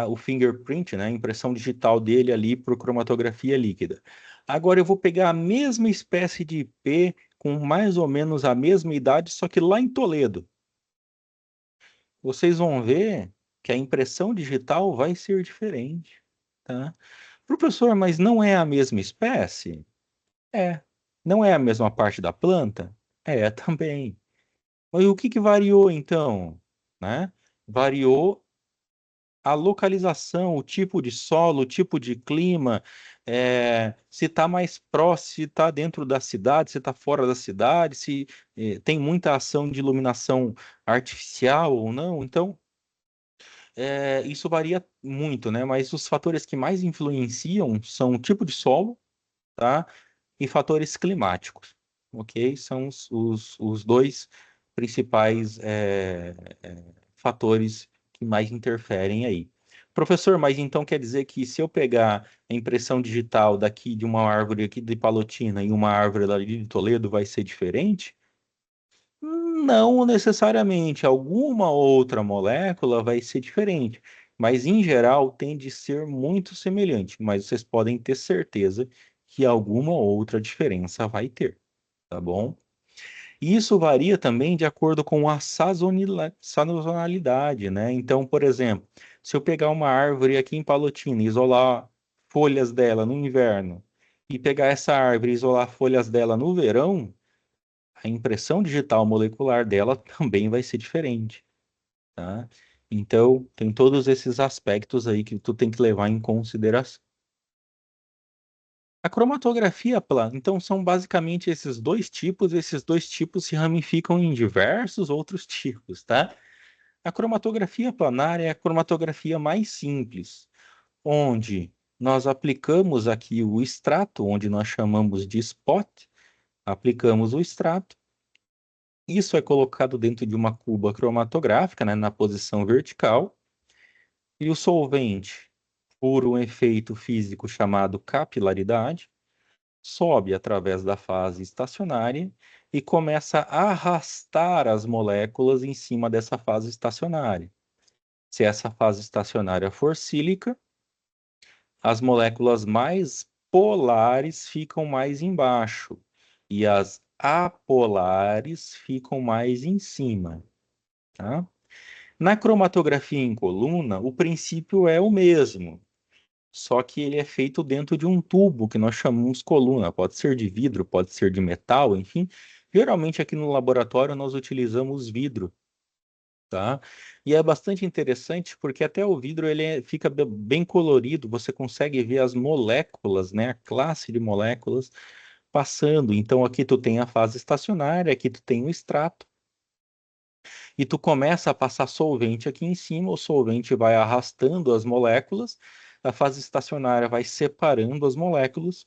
o fingerprint, né, a impressão digital dele ali por cromatografia líquida. Agora eu vou pegar a mesma espécie de IP com mais ou menos a mesma idade, só que lá em Toledo. Vocês vão ver que a impressão digital vai ser diferente, tá? Professor, mas não é a mesma espécie? É. Não é a mesma parte da planta? É também. Mas o que que variou então, né? Variou a localização, o tipo de solo, o tipo de clima, se está mais próximo, se está dentro da cidade, se está fora da cidade, se tem muita ação de iluminação artificial ou não. Então, isso varia muito, né? Mas os fatores que mais influenciam são o tipo de solo, tá? E fatores climáticos, ok? São os dois principais fatores que mais interferem aí. Professor, mas então quer dizer que se eu pegar a impressão digital daqui de uma árvore aqui de Palotina e uma árvore lá de Toledo vai ser diferente? Não necessariamente. Alguma outra molécula vai ser diferente, mas em geral tende a ser muito semelhante. Mas vocês podem ter certeza que alguma outra diferença vai ter, tá bom? E isso varia também de acordo com a sazonalidade, né? Então, por exemplo, se eu pegar uma árvore aqui em Palotina e isolar folhas dela no inverno, e pegar essa árvore e isolar folhas dela no verão, a impressão digital molecular dela também vai ser diferente, tá? Então, tem todos esses aspectos aí que tu tem que levar em consideração. A cromatografia plana, então, são basicamente esses dois tipos se ramificam em diversos outros tipos, tá? A cromatografia planar é a cromatografia mais simples, onde nós aplicamos aqui o extrato, onde nós chamamos de spot, aplicamos o extrato, isso é colocado dentro de uma cuba cromatográfica, né, na posição vertical, e o solvente, por um efeito físico chamado capilaridade, sobe através da fase estacionária e começa a arrastar as moléculas em cima dessa fase estacionária. Se essa fase estacionária for sílica, as moléculas mais polares ficam mais embaixo e as apolares ficam mais em cima, tá? Na cromatografia em coluna, o princípio é o mesmo, só que ele é feito dentro de um tubo que nós chamamos coluna. Pode ser de vidro, pode ser de metal, enfim. Geralmente aqui no laboratório nós utilizamos vidro, tá? E é bastante interessante porque até o vidro fica bem colorido, você consegue ver as moléculas, né? A classe de moléculas passando. Então aqui tu tem a fase estacionária, aqui tu tem o extrato. E tu começa a passar solvente aqui em cima, o solvente vai arrastando as moléculas, a fase estacionária vai separando as moléculas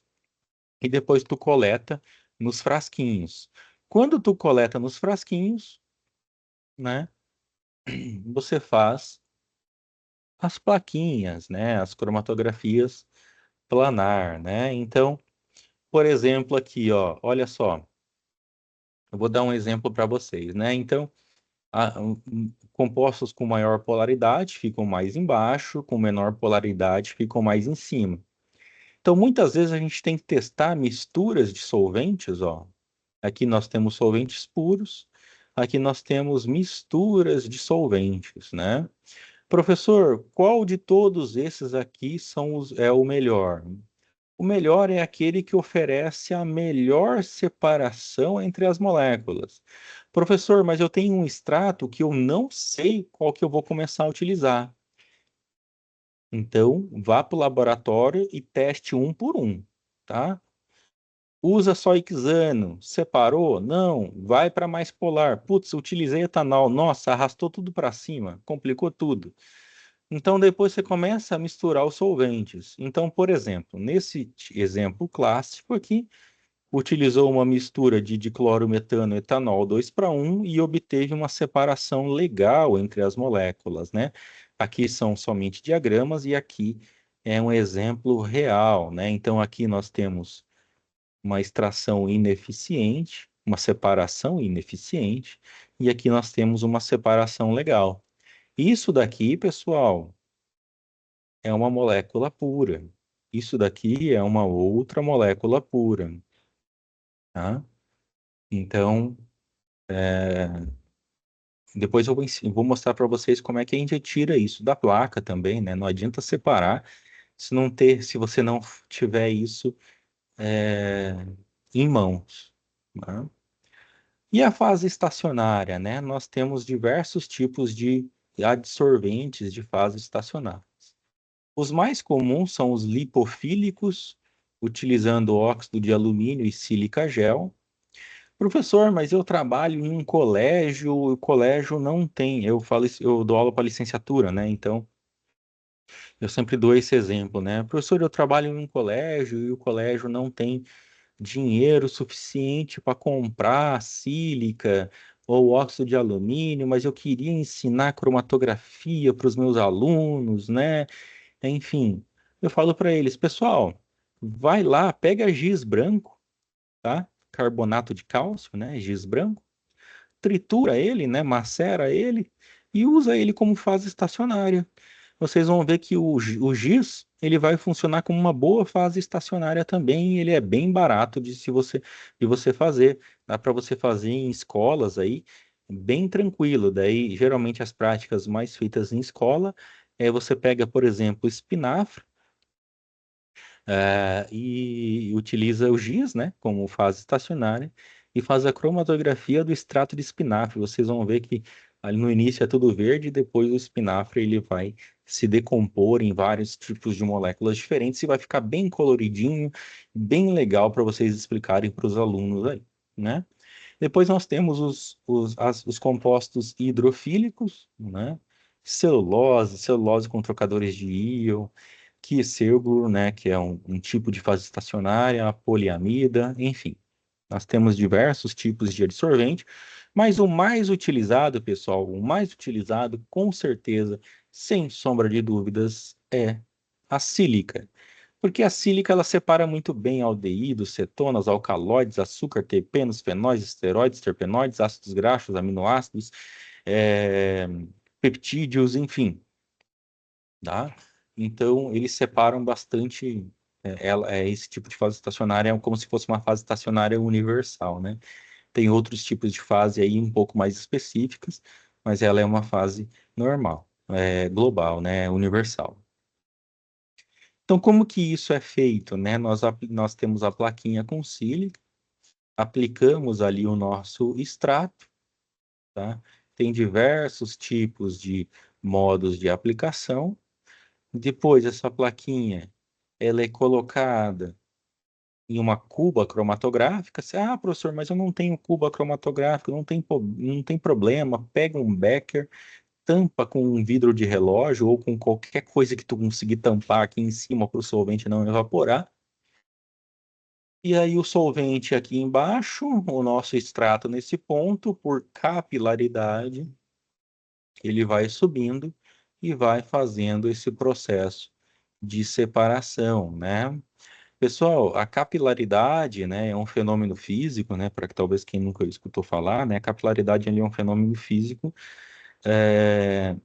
e depois tu coleta nos frasquinhos. Quando tu coleta nos frasquinhos, né, você faz as plaquinhas, né, as cromatografias planar, né? Então, por exemplo, aqui, ó, olha só, eu vou dar um exemplo para vocês, né? Então, compostos com maior polaridade ficam mais embaixo, com menor polaridade ficam mais em cima. Então, muitas vezes a gente tem que testar misturas de solventes, ó. Aqui nós temos solventes puros, aqui nós temos misturas de solventes, né? Professor, qual de todos esses aqui é o melhor? O melhor é aquele que oferece a melhor separação entre as moléculas. Professor, mas eu tenho um extrato que eu não sei qual que eu vou começar a utilizar. Então, vá para o laboratório e teste um por um, tá? Usa só hexano. Separou? Não. Vai para mais polar. Putz, utilizei etanol. Nossa, arrastou tudo para cima. Complicou tudo. Então, depois você começa a misturar os solventes. Então, por exemplo, nesse exemplo clássico aqui, utilizou uma mistura de diclorometano e etanol 2 para 1 e obteve uma separação legal entre as moléculas, né? Aqui são somente diagramas e aqui é um exemplo real, né? Então, aqui nós temos uma extração ineficiente, uma separação ineficiente, e aqui nós temos uma separação legal. Isso daqui, pessoal, é uma molécula pura. Isso daqui é uma outra molécula pura, tá? Então, depois eu vou mostrar para vocês como é que a gente tira isso da placa também, né? Não adianta separar se você não tiver isso é, em mãos, né? E a fase estacionária, né? Nós temos diversos tipos de adsorventes de fase estacionária. Os mais comuns são os lipofílicos, utilizando óxido de alumínio e sílica gel. Professor, mas eu trabalho em um colégio, o colégio não tem. Eu dou aula para licenciatura, né? Então, eu sempre dou esse exemplo, né? Professor, eu trabalho em um colégio e o colégio não tem dinheiro suficiente para comprar sílica ou óxido de alumínio, mas eu queria ensinar cromatografia para os meus alunos, né? Enfim, eu falo para eles, pessoal, vai lá, pega giz branco, tá? Carbonato de cálcio, né? Giz branco, tritura ele, né? Macera ele e usa ele como fase estacionária. Vocês vão ver que o giz ele vai funcionar como uma boa fase estacionária também. Ele é bem barato de você fazer. Dá para você fazer em escolas aí, bem tranquilo. Daí, geralmente as práticas mais feitas em escola é você pega, por exemplo, espinafre e utiliza o giz, né, como fase estacionária, e faz a cromatografia do extrato de espinafre. Vocês vão ver que ali no início é tudo verde, e depois o espinafre ele vai se decompor em vários tipos de moléculas diferentes e vai ficar bem coloridinho, bem legal para vocês explicarem para os alunos aí, né? Depois nós temos os compostos hidrofílicos, né? Celulose com trocadores de íon, Kieselguhr, né, que é um tipo de fase estacionária, a poliamida, enfim. Nós temos diversos tipos de adsorvente, mas o mais utilizado, pessoal, o mais utilizado, com certeza, sem sombra de dúvidas, é a sílica. Porque a sílica ela separa muito bem aldeídos, cetonas, alcaloides, açúcar, terpenos, fenóis, esteroides, terpenoides, ácidos graxos, aminoácidos, é, peptídeos, enfim, tá? Então, eles separam bastante. Esse tipo de fase estacionária é como se fosse uma fase estacionária universal, né? Tem outros tipos de fase aí um pouco mais específicas, mas ela é uma fase normal, global, né? Universal. Então, como que isso é feito, né? Nós temos a plaquinha com sílica, aplicamos ali o nosso extrato, tá? Tem diversos tipos de modos de aplicação. Depois, essa plaquinha, ela é colocada em uma cuba cromatográfica. Professor, mas eu não tenho cuba cromatográfica, não tem problema. Pega um becker, tampa com um vidro de relógio ou com qualquer coisa que tu conseguir tampar aqui em cima para o solvente não evaporar. E aí o solvente aqui embaixo, o nosso extrato nesse ponto, por capilaridade, ele vai subindo e vai fazendo esse processo de separação, né? Pessoal, a capilaridade, né, é um fenômeno físico, né, para que talvez quem nunca escutou falar, né, a capilaridade ali é um fenômeno físico é,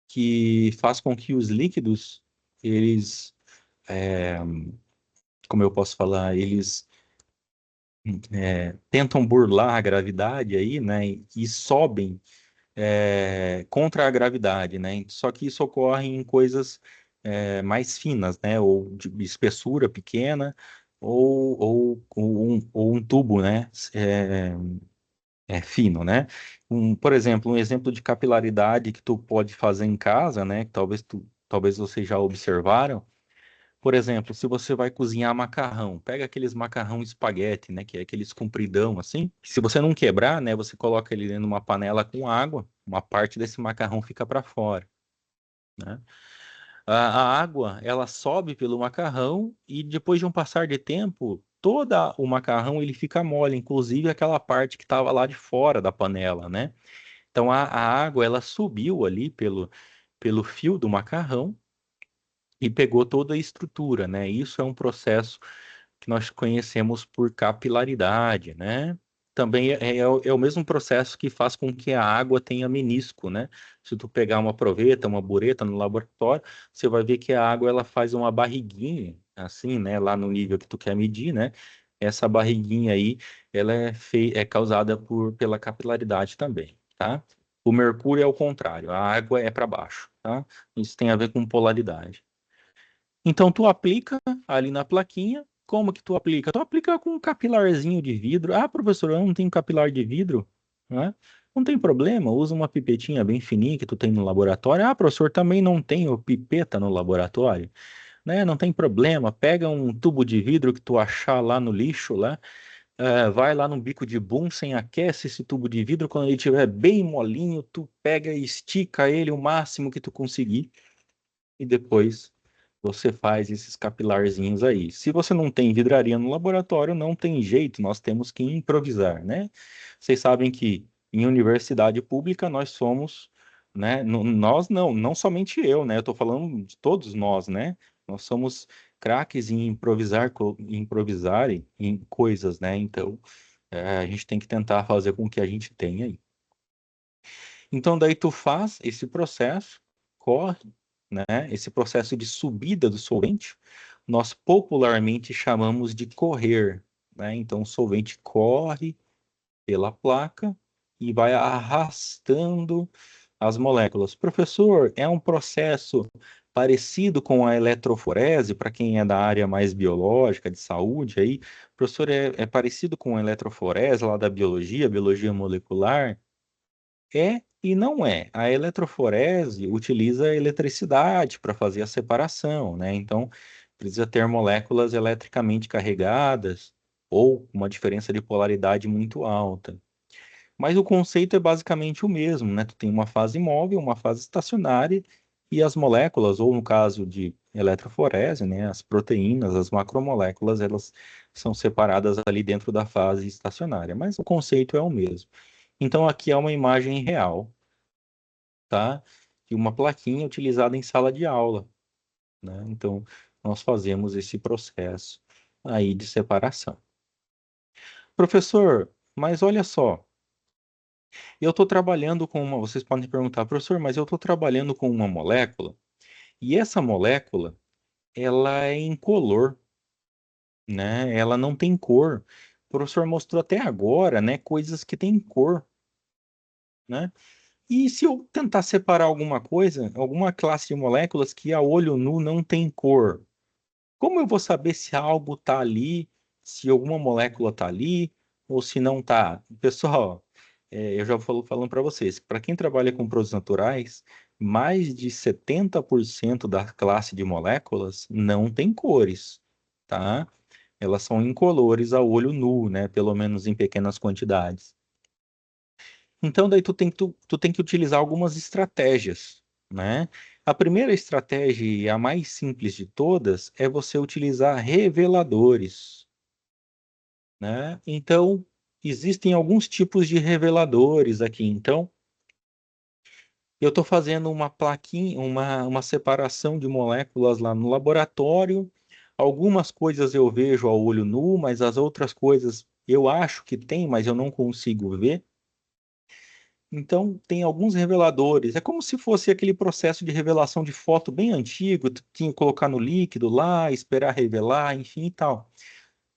que faz com que os líquidos, eles, é, como eu posso falar, eles tentam burlar a gravidade aí, né, e sobem contra a gravidade, né? Só que isso ocorre em coisas mais finas, né? Ou de espessura pequena, ou um tubo, né? Fino, né? Por exemplo, um exemplo de capilaridade que tu pode fazer em casa, né? Que talvez vocês já observaram. Por exemplo, se você vai cozinhar macarrão, pega aqueles macarrão espaguete, né, que é aqueles compridão assim. Se você não quebrar, né, você coloca ele dentro de uma panela com água, uma parte desse macarrão fica para fora, né? A água, ela sobe pelo macarrão e depois de um passar de tempo, todo o macarrão ele fica mole, inclusive aquela parte que estava lá de fora da panela, né? Então a água, ela subiu ali pelo fio do macarrão e pegou toda a estrutura, né? Isso é um processo que nós conhecemos por capilaridade, né? Também é o mesmo processo que faz com que a água tenha menisco, né? Se tu pegar uma proveta, uma bureta no laboratório, você vai ver que a água ela faz uma barriguinha, assim, né? Lá no nível que tu quer medir, né? Essa barriguinha aí, ela é causada pela capilaridade também, tá? O mercúrio é o contrário, a água é para baixo, tá? Isso tem a ver com polaridade. Então tu aplica ali na plaquinha. Como que tu aplica? Tu aplica com um capilarzinho de vidro. Ah, professor, eu não tenho capilar de vidro, né? Não tem problema, usa uma pipetinha bem fininha que tu tem no laboratório. Ah, professor, também não tenho pipeta no laboratório, né? Não tem problema, pega um tubo de vidro que tu achar lá no lixo, lá, vai lá no bico de Bunsen, aquece esse tubo de vidro, quando ele estiver bem molinho, tu pega e estica ele o máximo que tu conseguir e depois você faz esses capilarzinhos aí. Se você não tem vidraria no laboratório, não tem jeito, nós temos que improvisar, né? Vocês sabem que em universidade pública nós somos, né? Nós não somente eu, né? Eu estou falando de todos nós, né? Nós somos craques em improvisar, improvisar em coisas, né? Então, a gente tem que tentar fazer com que a gente tenha aí. Então, daí tu faz esse processo, corre, né? Esse processo de subida do solvente, nós popularmente chamamos de correr, né? Então, o solvente corre pela placa e vai arrastando as moléculas. Professor, é um processo parecido com a eletroforese, para quem é da área mais biológica, de saúde aí, professor, é parecido com a eletroforese lá da biologia, biologia molecular? É e não é. A eletroforese utiliza a eletricidade para fazer a separação, né? Então, precisa ter moléculas eletricamente carregadas ou uma diferença de polaridade muito alta. Mas o conceito é basicamente o mesmo, né? Tu tem uma fase móvel, uma fase estacionária e as moléculas, ou no caso de eletroforese, né, as proteínas, as macromoléculas, elas são separadas ali dentro da fase estacionária, mas o conceito é o mesmo. Então aqui é uma imagem real, tá? De uma plaquinha utilizada em sala de aula, né? Então, nós fazemos esse processo aí de separação. Professor, mas olha só, eu estou trabalhando com uma. Vocês podem perguntar, professor, mas eu estou trabalhando com uma molécula e essa molécula ela é incolor, né? Ela não tem cor. O professor mostrou até agora, né, coisas que têm cor, né? E se eu tentar separar alguma coisa, alguma classe de moléculas que a olho nu não tem cor, como eu vou saber se algo está ali, se alguma molécula está ali ou se não está? Pessoal, eu já falo falando para vocês, para quem trabalha com produtos naturais, mais de 70% da classe de moléculas não tem cores, tá? Elas são incolores a olho nu, né? Pelo menos em pequenas quantidades. Então, daí tu tem que utilizar algumas estratégias, né? A primeira estratégia, e a mais simples de todas, é você utilizar reveladores, né? Então, existem alguns tipos de reveladores aqui. Então, eu estou fazendo uma plaquinha, uma separação de moléculas lá no laboratório. Algumas coisas eu vejo ao olho nu, mas as outras coisas eu acho que tem, mas eu não consigo ver. Então, tem alguns reveladores. É como se fosse aquele processo de revelação de foto bem antigo, tu tinha que colocar no líquido lá, esperar revelar, enfim e tal.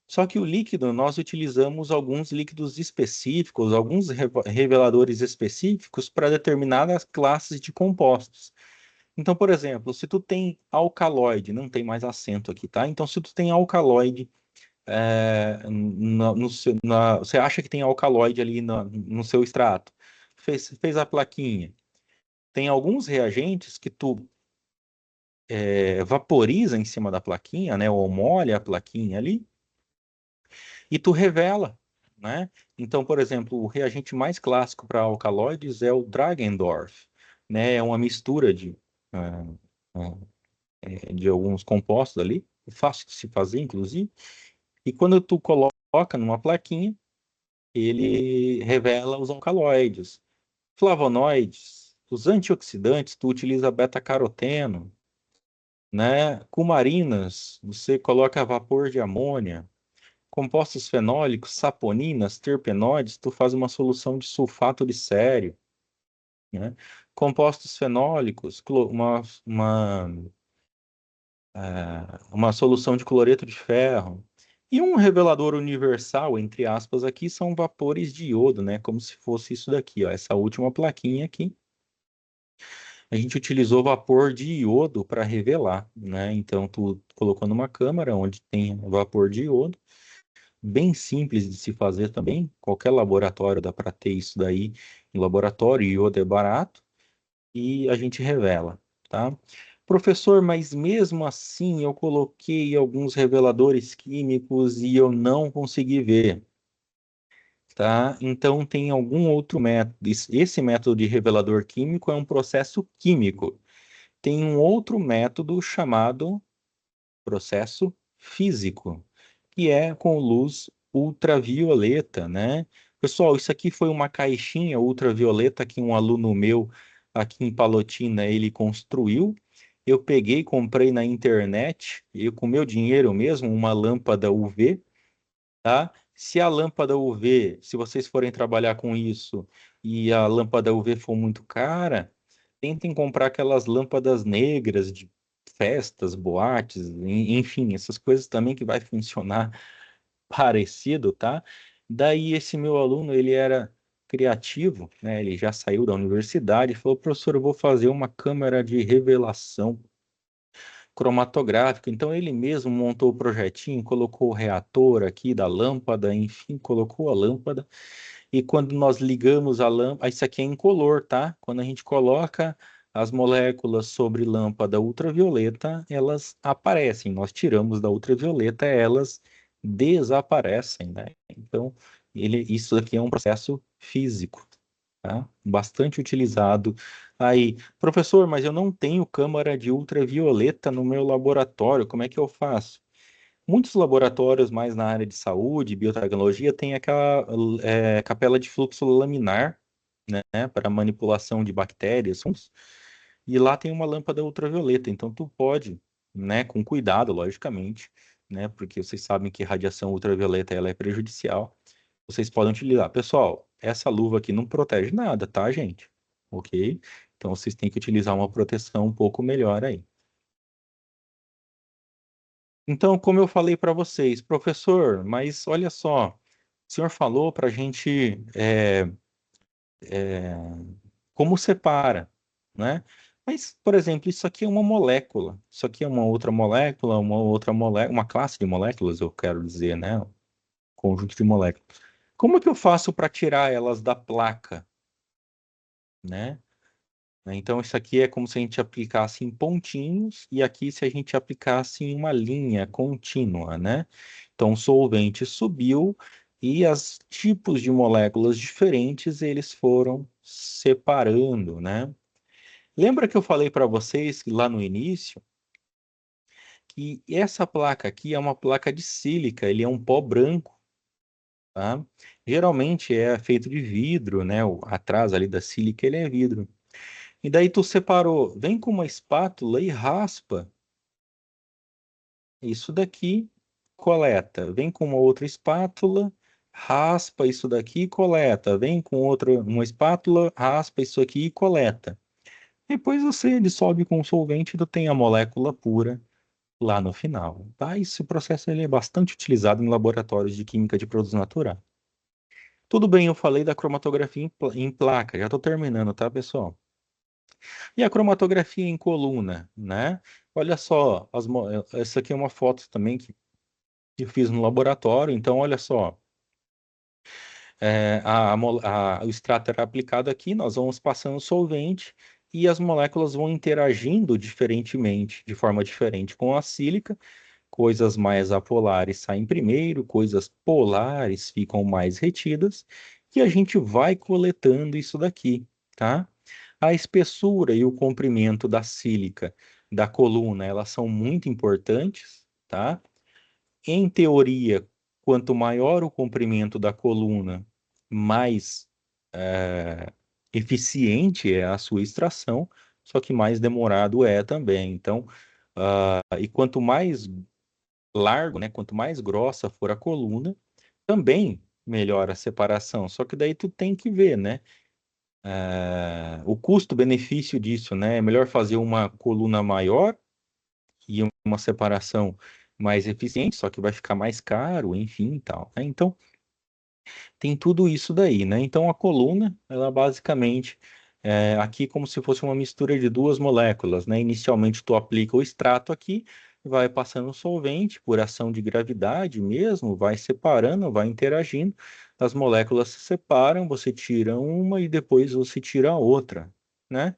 Só que o líquido, nós utilizamos alguns líquidos específicos, alguns reveladores específicos para determinadas classes de compostos. Então, por exemplo, se tu tem alcaloide, não tem mais acento aqui, tá? Então, se tu tem alcaloide, você acha que tem alcaloide ali no seu extrato, fez a plaquinha. Tem alguns reagentes que tu vaporiza em cima da plaquinha, né? Ou molha a plaquinha ali e tu revela, né? Então, por exemplo, o reagente mais clássico para alcaloides é o Dragendorf, né? É uma mistura ah, ah, de alguns compostos ali, fácil de se fazer, inclusive. E quando tu coloca numa plaquinha, ele revela os alcaloides, flavonoides, os antioxidantes, tu utiliza beta-caroteno, né? Cumarinas, você coloca vapor de amônia. Compostos fenólicos, saponinas, terpenoides, tu faz uma solução de sulfato de sério, né? Compostos fenólicos, uma solução de cloreto de ferro. E um revelador universal, entre aspas, aqui são vapores de iodo, né? Como se fosse isso daqui, ó, essa última plaquinha aqui. A gente utilizou vapor de iodo para revelar, né? Então, tu colocou numa câmara onde tem vapor de iodo, bem simples de se fazer também. Qualquer laboratório dá para ter isso daí em laboratório, iodo é barato e a gente revela, tá? Professor, mas mesmo assim eu coloquei alguns reveladores químicos e eu não consegui ver, tá? Então tem algum outro método. Esse método de revelador químico é um processo químico. Tem um outro método chamado processo físico, que é com luz ultravioleta, né? Pessoal, isso aqui foi uma caixinha ultravioleta que um aluno meu aqui em Palotina ele construiu. Eu peguei, comprei na internet, eu com meu dinheiro mesmo, uma lâmpada UV, tá? Se a lâmpada UV, se vocês forem trabalhar com isso e a lâmpada UV for muito cara, tentem comprar aquelas lâmpadas negras de festas, boates, enfim, essas coisas também que vai funcionar parecido, tá? Daí esse meu aluno, ele era criativo, né? Ele já saiu da universidade e falou, professor, eu vou fazer uma câmera de revelação cromatográfica. Então ele mesmo montou o projetinho, colocou o reator aqui da lâmpada, enfim, colocou a lâmpada. E quando nós ligamos a lâmpada, isso aqui é incolor, tá? Quando a gente coloca as moléculas sobre lâmpada ultravioleta, elas aparecem. Nós tiramos da ultravioleta, elas desaparecem, né? Então, isso aqui é um processo físico, tá? Bastante utilizado. Aí, professor, mas eu não tenho câmara de ultravioleta no meu laboratório, como é que eu faço? Muitos laboratórios mais na área de saúde, biotecnologia, têm aquela capela de fluxo laminar, né, para manipulação de bactérias, e lá tem uma lâmpada ultravioleta, então tu pode, né, com cuidado, logicamente, né, porque vocês sabem que radiação ultravioleta ela é prejudicial, vocês podem utilizar. Pessoal, essa luva aqui não protege nada, tá, gente? Ok? Então vocês têm que utilizar uma proteção um pouco melhor aí. Então, como eu falei para vocês, professor, mas olha só, o senhor falou para a gente é, como separa, né? Mas, por exemplo, isso aqui é uma molécula, isso aqui é uma outra molécula, uma classe de moléculas, eu quero dizer, né? Um conjunto de moléculas. Como é que eu faço para tirar elas da placa, né? Então, isso aqui é como se a gente aplicasse em pontinhos, e aqui se a gente aplicasse em uma linha contínua, né? Então, o solvente subiu e os tipos de moléculas diferentes eles foram separando, né? Lembra que eu falei para vocês lá no início que essa placa aqui é uma placa de sílica, ele é um pó branco, tá? Geralmente é feito de vidro, né? Atrás ali da sílica ele é vidro. E daí tu separou, vem com uma espátula e raspa isso daqui, coleta. Vem com uma outra espátula, raspa isso daqui e coleta. Vem com outra, uma espátula, raspa isso aqui e coleta. Depois você dissolve com solvente e tu tem a molécula pura lá no final, tá? Esse processo ele é bastante utilizado em laboratórios de química de produtos naturais. Tudo bem, eu falei da cromatografia em placa, já estou terminando, tá, pessoal? E a cromatografia em coluna, né? Olha só, essa aqui é uma foto também que eu fiz no laboratório. Então, olha só, o extrato era aplicado aqui, nós vamos passando solvente e as moléculas vão interagindo diferentemente, de forma diferente com a sílica. Coisas mais apolares saem primeiro, coisas polares ficam mais retidas, e a gente vai coletando isso daqui, tá? A espessura e o comprimento da sílica da coluna, elas são muito importantes, tá? Em teoria, quanto maior o comprimento da coluna, mais eficiente é a sua extração, só que mais demorado é também. Então, e quanto mais largo, né, quanto mais grossa for a coluna, também melhora a separação. Só que daí tu tem que ver, né? O custo-benefício disso, né? É melhor fazer uma coluna maior e uma separação mais eficiente, só que vai ficar mais caro, enfim, e tal, né? Então, tem tudo isso daí, né? Então, a coluna, ela basicamente é aqui como se fosse uma mistura de duas moléculas, né? Inicialmente, tu aplica o extrato aqui, vai passando o solvente por ação de gravidade mesmo, vai separando, vai interagindo, as moléculas se separam, você tira uma e depois você tira a outra, né?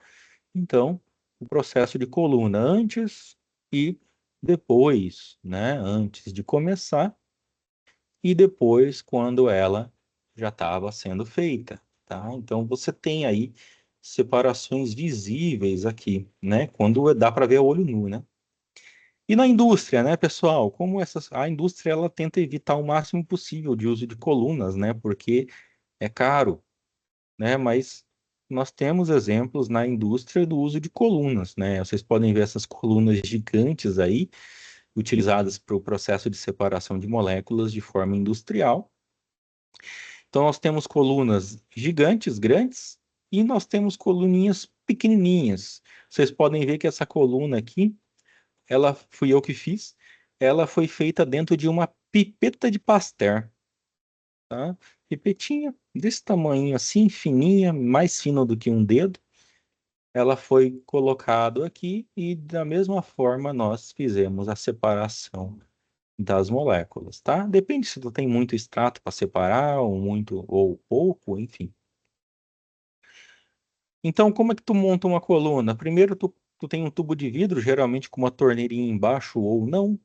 Então, o processo de coluna antes e depois, né? Antes de começar e depois quando ela já estava sendo feita, tá? Então você tem aí separações visíveis aqui, né? Quando dá para ver a olho nu, né? E na indústria, né, pessoal? A indústria ela tenta evitar o máximo possível de uso de colunas, né? Porque é caro, né? Mas nós temos exemplos na indústria do uso de colunas, né? Vocês podem ver essas colunas gigantes aí, utilizadas para o processo de separação de moléculas de forma industrial. Então, nós temos colunas gigantes, grandes, e nós temos coluninhas pequenininhas. Vocês podem ver que essa coluna aqui, ela fui eu que fiz, ela foi feita dentro de uma pipeta de Pasteur, tá? Pipetinha desse tamanho assim, fininha, mais fina do que um dedo. Ela foi colocado aqui e da mesma forma nós fizemos a separação das moléculas, tá? Depende se tu tem muito extrato para separar, ou muito ou pouco, enfim. Então, como é que tu monta uma coluna? Primeiro, tu tem um tubo de vidro, geralmente com uma torneirinha embaixo ou não.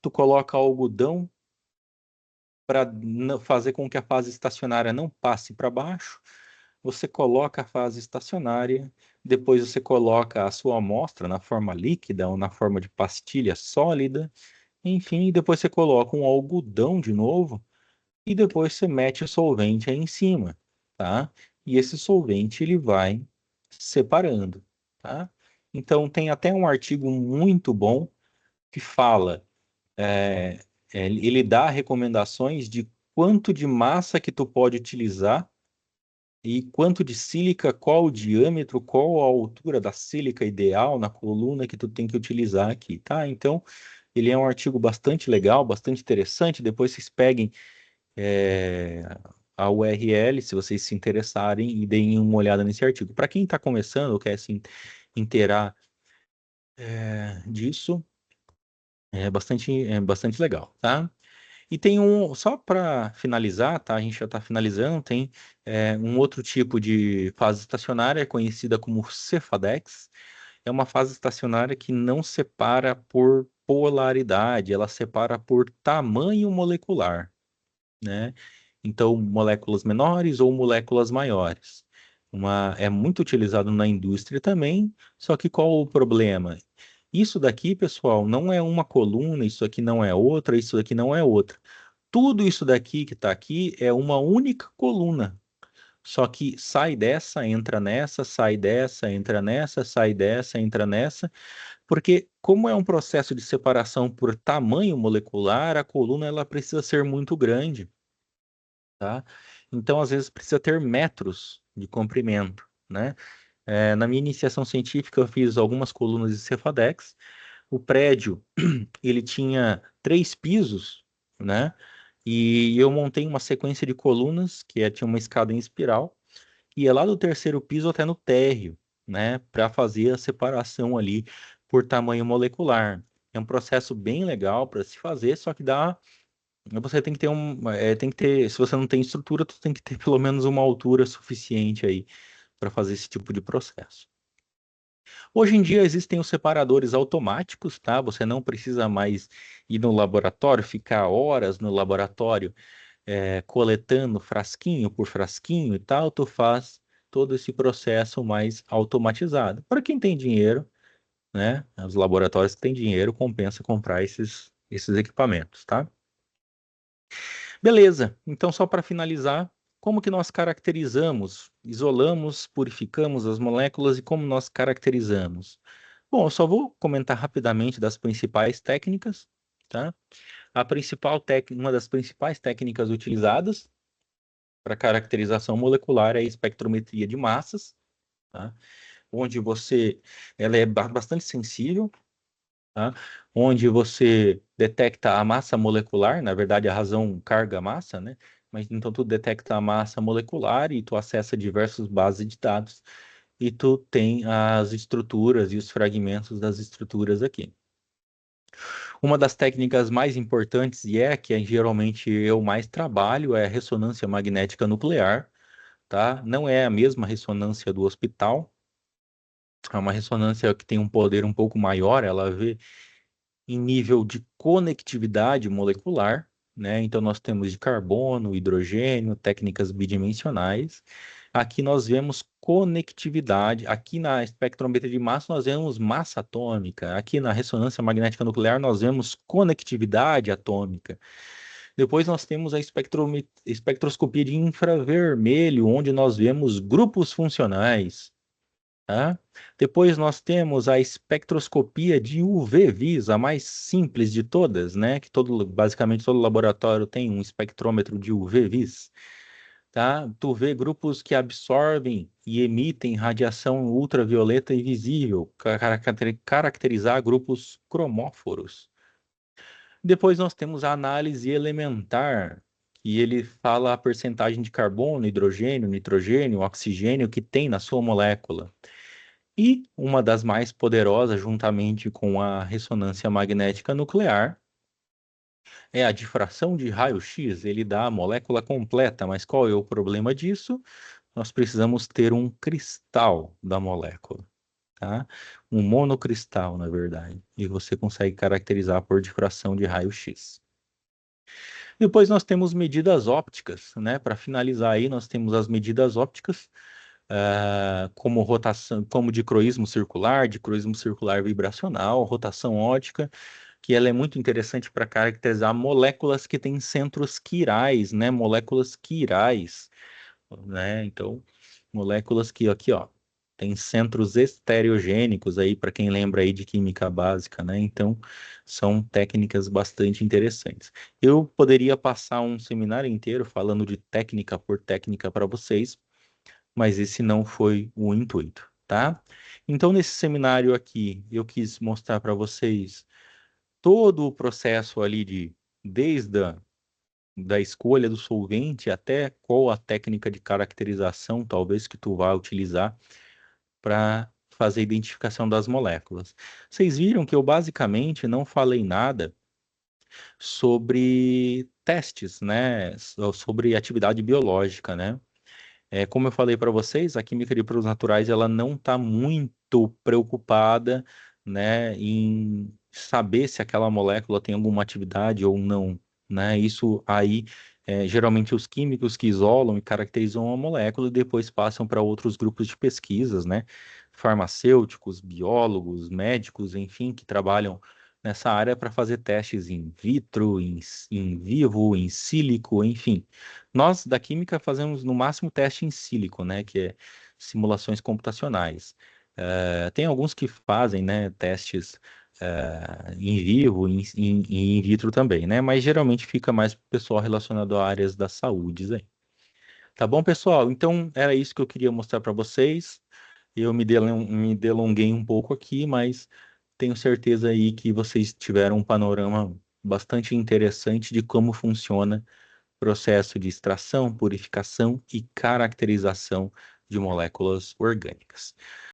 Tu coloca algodão para fazer com que a fase estacionária não passe para baixo. Você coloca a fase estacionária, depois você coloca a sua amostra na forma líquida ou na forma de pastilha sólida. Enfim, depois você coloca um algodão de novo e depois você mete o solvente aí em cima, tá? E esse solvente ele vai separando, tá? Então tem até um artigo muito bom que fala, é, ele dá recomendações de quanto de massa que tu pode utilizar e quanto de sílica, qual o diâmetro, qual a altura da sílica ideal na coluna que tu tem que utilizar aqui, tá? Então ele é um artigo bastante legal, bastante interessante. Depois vocês peguem é, a URL, se vocês se interessarem, e deem uma olhada nesse artigo. Para quem está começando ou quer se inteirar disso, é bastante legal, tá? E tem só para finalizar, tá? A gente já está finalizando, tem um outro tipo de fase estacionária, conhecida como Cefadex. É uma fase estacionária que não separa por polaridade, ela separa por tamanho molecular, né? Então, moléculas menores ou moléculas maiores. É muito utilizado na indústria também, só que qual o problema? Isso daqui, pessoal, não é uma coluna, isso aqui não é outra, isso daqui não é outra. Tudo isso daqui que está aqui é uma única coluna. Só que sai dessa, entra nessa, sai dessa, entra nessa, sai dessa, entra nessa, porque como é um processo de separação por tamanho molecular, a coluna ela precisa ser muito grande, tá? Então, às vezes, precisa ter metros de comprimento, né? Na minha iniciação científica, eu fiz algumas colunas de Cefadex. O prédio, ele tinha 3 pisos, né? E eu montei uma sequência de colunas, tinha uma escada em espiral, e ia lá do terceiro piso até no térreo, né? Para fazer a separação ali por tamanho molecular. É um processo bem legal para se fazer, só que você tem que ter se você não tem estrutura, tu tem que ter pelo menos uma altura suficiente aí para fazer esse tipo de processo. Hoje em dia existem os separadores automáticos, tá? Você não precisa mais ir no laboratório, ficar horas no laboratório coletando frasquinho por frasquinho e tal. Tu faz todo esse processo mais automatizado. Para quem tem dinheiro, né? Os laboratórios que têm dinheiro compensa comprar esses equipamentos, tá? Beleza. Então, só para finalizar, como que nós caracterizamos, isolamos, purificamos as moléculas e como nós caracterizamos? Bom, eu só vou comentar rapidamente das principais técnicas, tá? Uma das principais técnicas utilizadas para caracterização molecular é a espectrometria de massas, tá? Onde ela é bastante sensível, tá? Onde você detecta a massa molecular, na verdade a razão carga-massa, né? Mas então tu detecta a massa molecular e tu acessa diversas bases de dados e tu tem as estruturas e os fragmentos das estruturas aqui. Uma das técnicas mais importantes e é que geralmente eu mais trabalho é a ressonância magnética nuclear, tá? Não é a mesma ressonância do hospital, é uma ressonância que tem um poder um pouco maior, ela vê em nível de conectividade molecular, né? Então nós temos de carbono, hidrogênio, técnicas bidimensionais. Aqui nós vemos conectividade. Aqui na espectrometria de massa nós vemos massa atômica. Aqui na ressonância magnética nuclear nós vemos conectividade atômica. Depois nós temos a espectroscopia de infravermelho, onde nós vemos grupos funcionais. Tá? Depois nós temos a espectroscopia de UV-Vis, a mais simples de todas, né? Que basicamente todo laboratório tem um espectrômetro de UV-Vis, tá? Tu vê grupos que absorvem e emitem radiação ultravioleta e visível, caracterizar grupos cromóforos. Depois nós temos a análise elementar, que ele fala a percentagem de carbono, hidrogênio, nitrogênio, oxigênio que tem na sua molécula. E uma das mais poderosas, juntamente com a ressonância magnética nuclear, é a difração de raio-x. Ele dá a molécula completa, mas qual é o problema disso? Nós precisamos ter um cristal da molécula, tá? Um monocristal, na verdade. E você consegue caracterizar por difração de raio-x. Depois nós temos medidas ópticas, né? Para finalizar aí, nós temos as medidas ópticas, como rotação, como dicroísmo circular vibracional, rotação ótica, que ela é muito interessante para caracterizar moléculas que têm centros quirais, né? Moléculas quirais, né? Então, moléculas que aqui, ó, tem centros estereogênicos aí para quem lembra aí de química básica, né? Então, são técnicas bastante interessantes. Eu poderia passar um seminário inteiro falando de técnica por técnica para vocês, mas esse não foi o intuito, tá? Então, nesse seminário aqui, eu quis mostrar para vocês todo o processo ali desde da escolha do solvente até qual a técnica de caracterização, talvez, que tu vá utilizar para fazer a identificação das moléculas. Vocês viram que eu basicamente não falei nada sobre testes, né? Sobre atividade biológica, né? Como eu falei para vocês, a química de produtos naturais ela não está muito preocupada, né, em saber se aquela molécula tem alguma atividade ou não, né? Isso aí, geralmente os químicos que isolam e caracterizam a molécula e depois passam para outros grupos de pesquisas, né? Farmacêuticos, biólogos, médicos, enfim, que trabalham nessa área para fazer testes in vitro, in vivo, in sílico, enfim. Nós, da química, fazemos no máximo teste em sílico, né, que é simulações computacionais. Tem alguns que fazem, né, testes em vivo e in vitro também, né, mas geralmente fica mais para o pessoal relacionado a áreas da saúde aí. Tá bom, pessoal? Então, era isso que eu queria mostrar para vocês. Eu me delonguei um pouco aqui, mas tenho certeza aí que vocês tiveram um panorama bastante interessante de como funciona processo de extração, purificação e caracterização de moléculas orgânicas.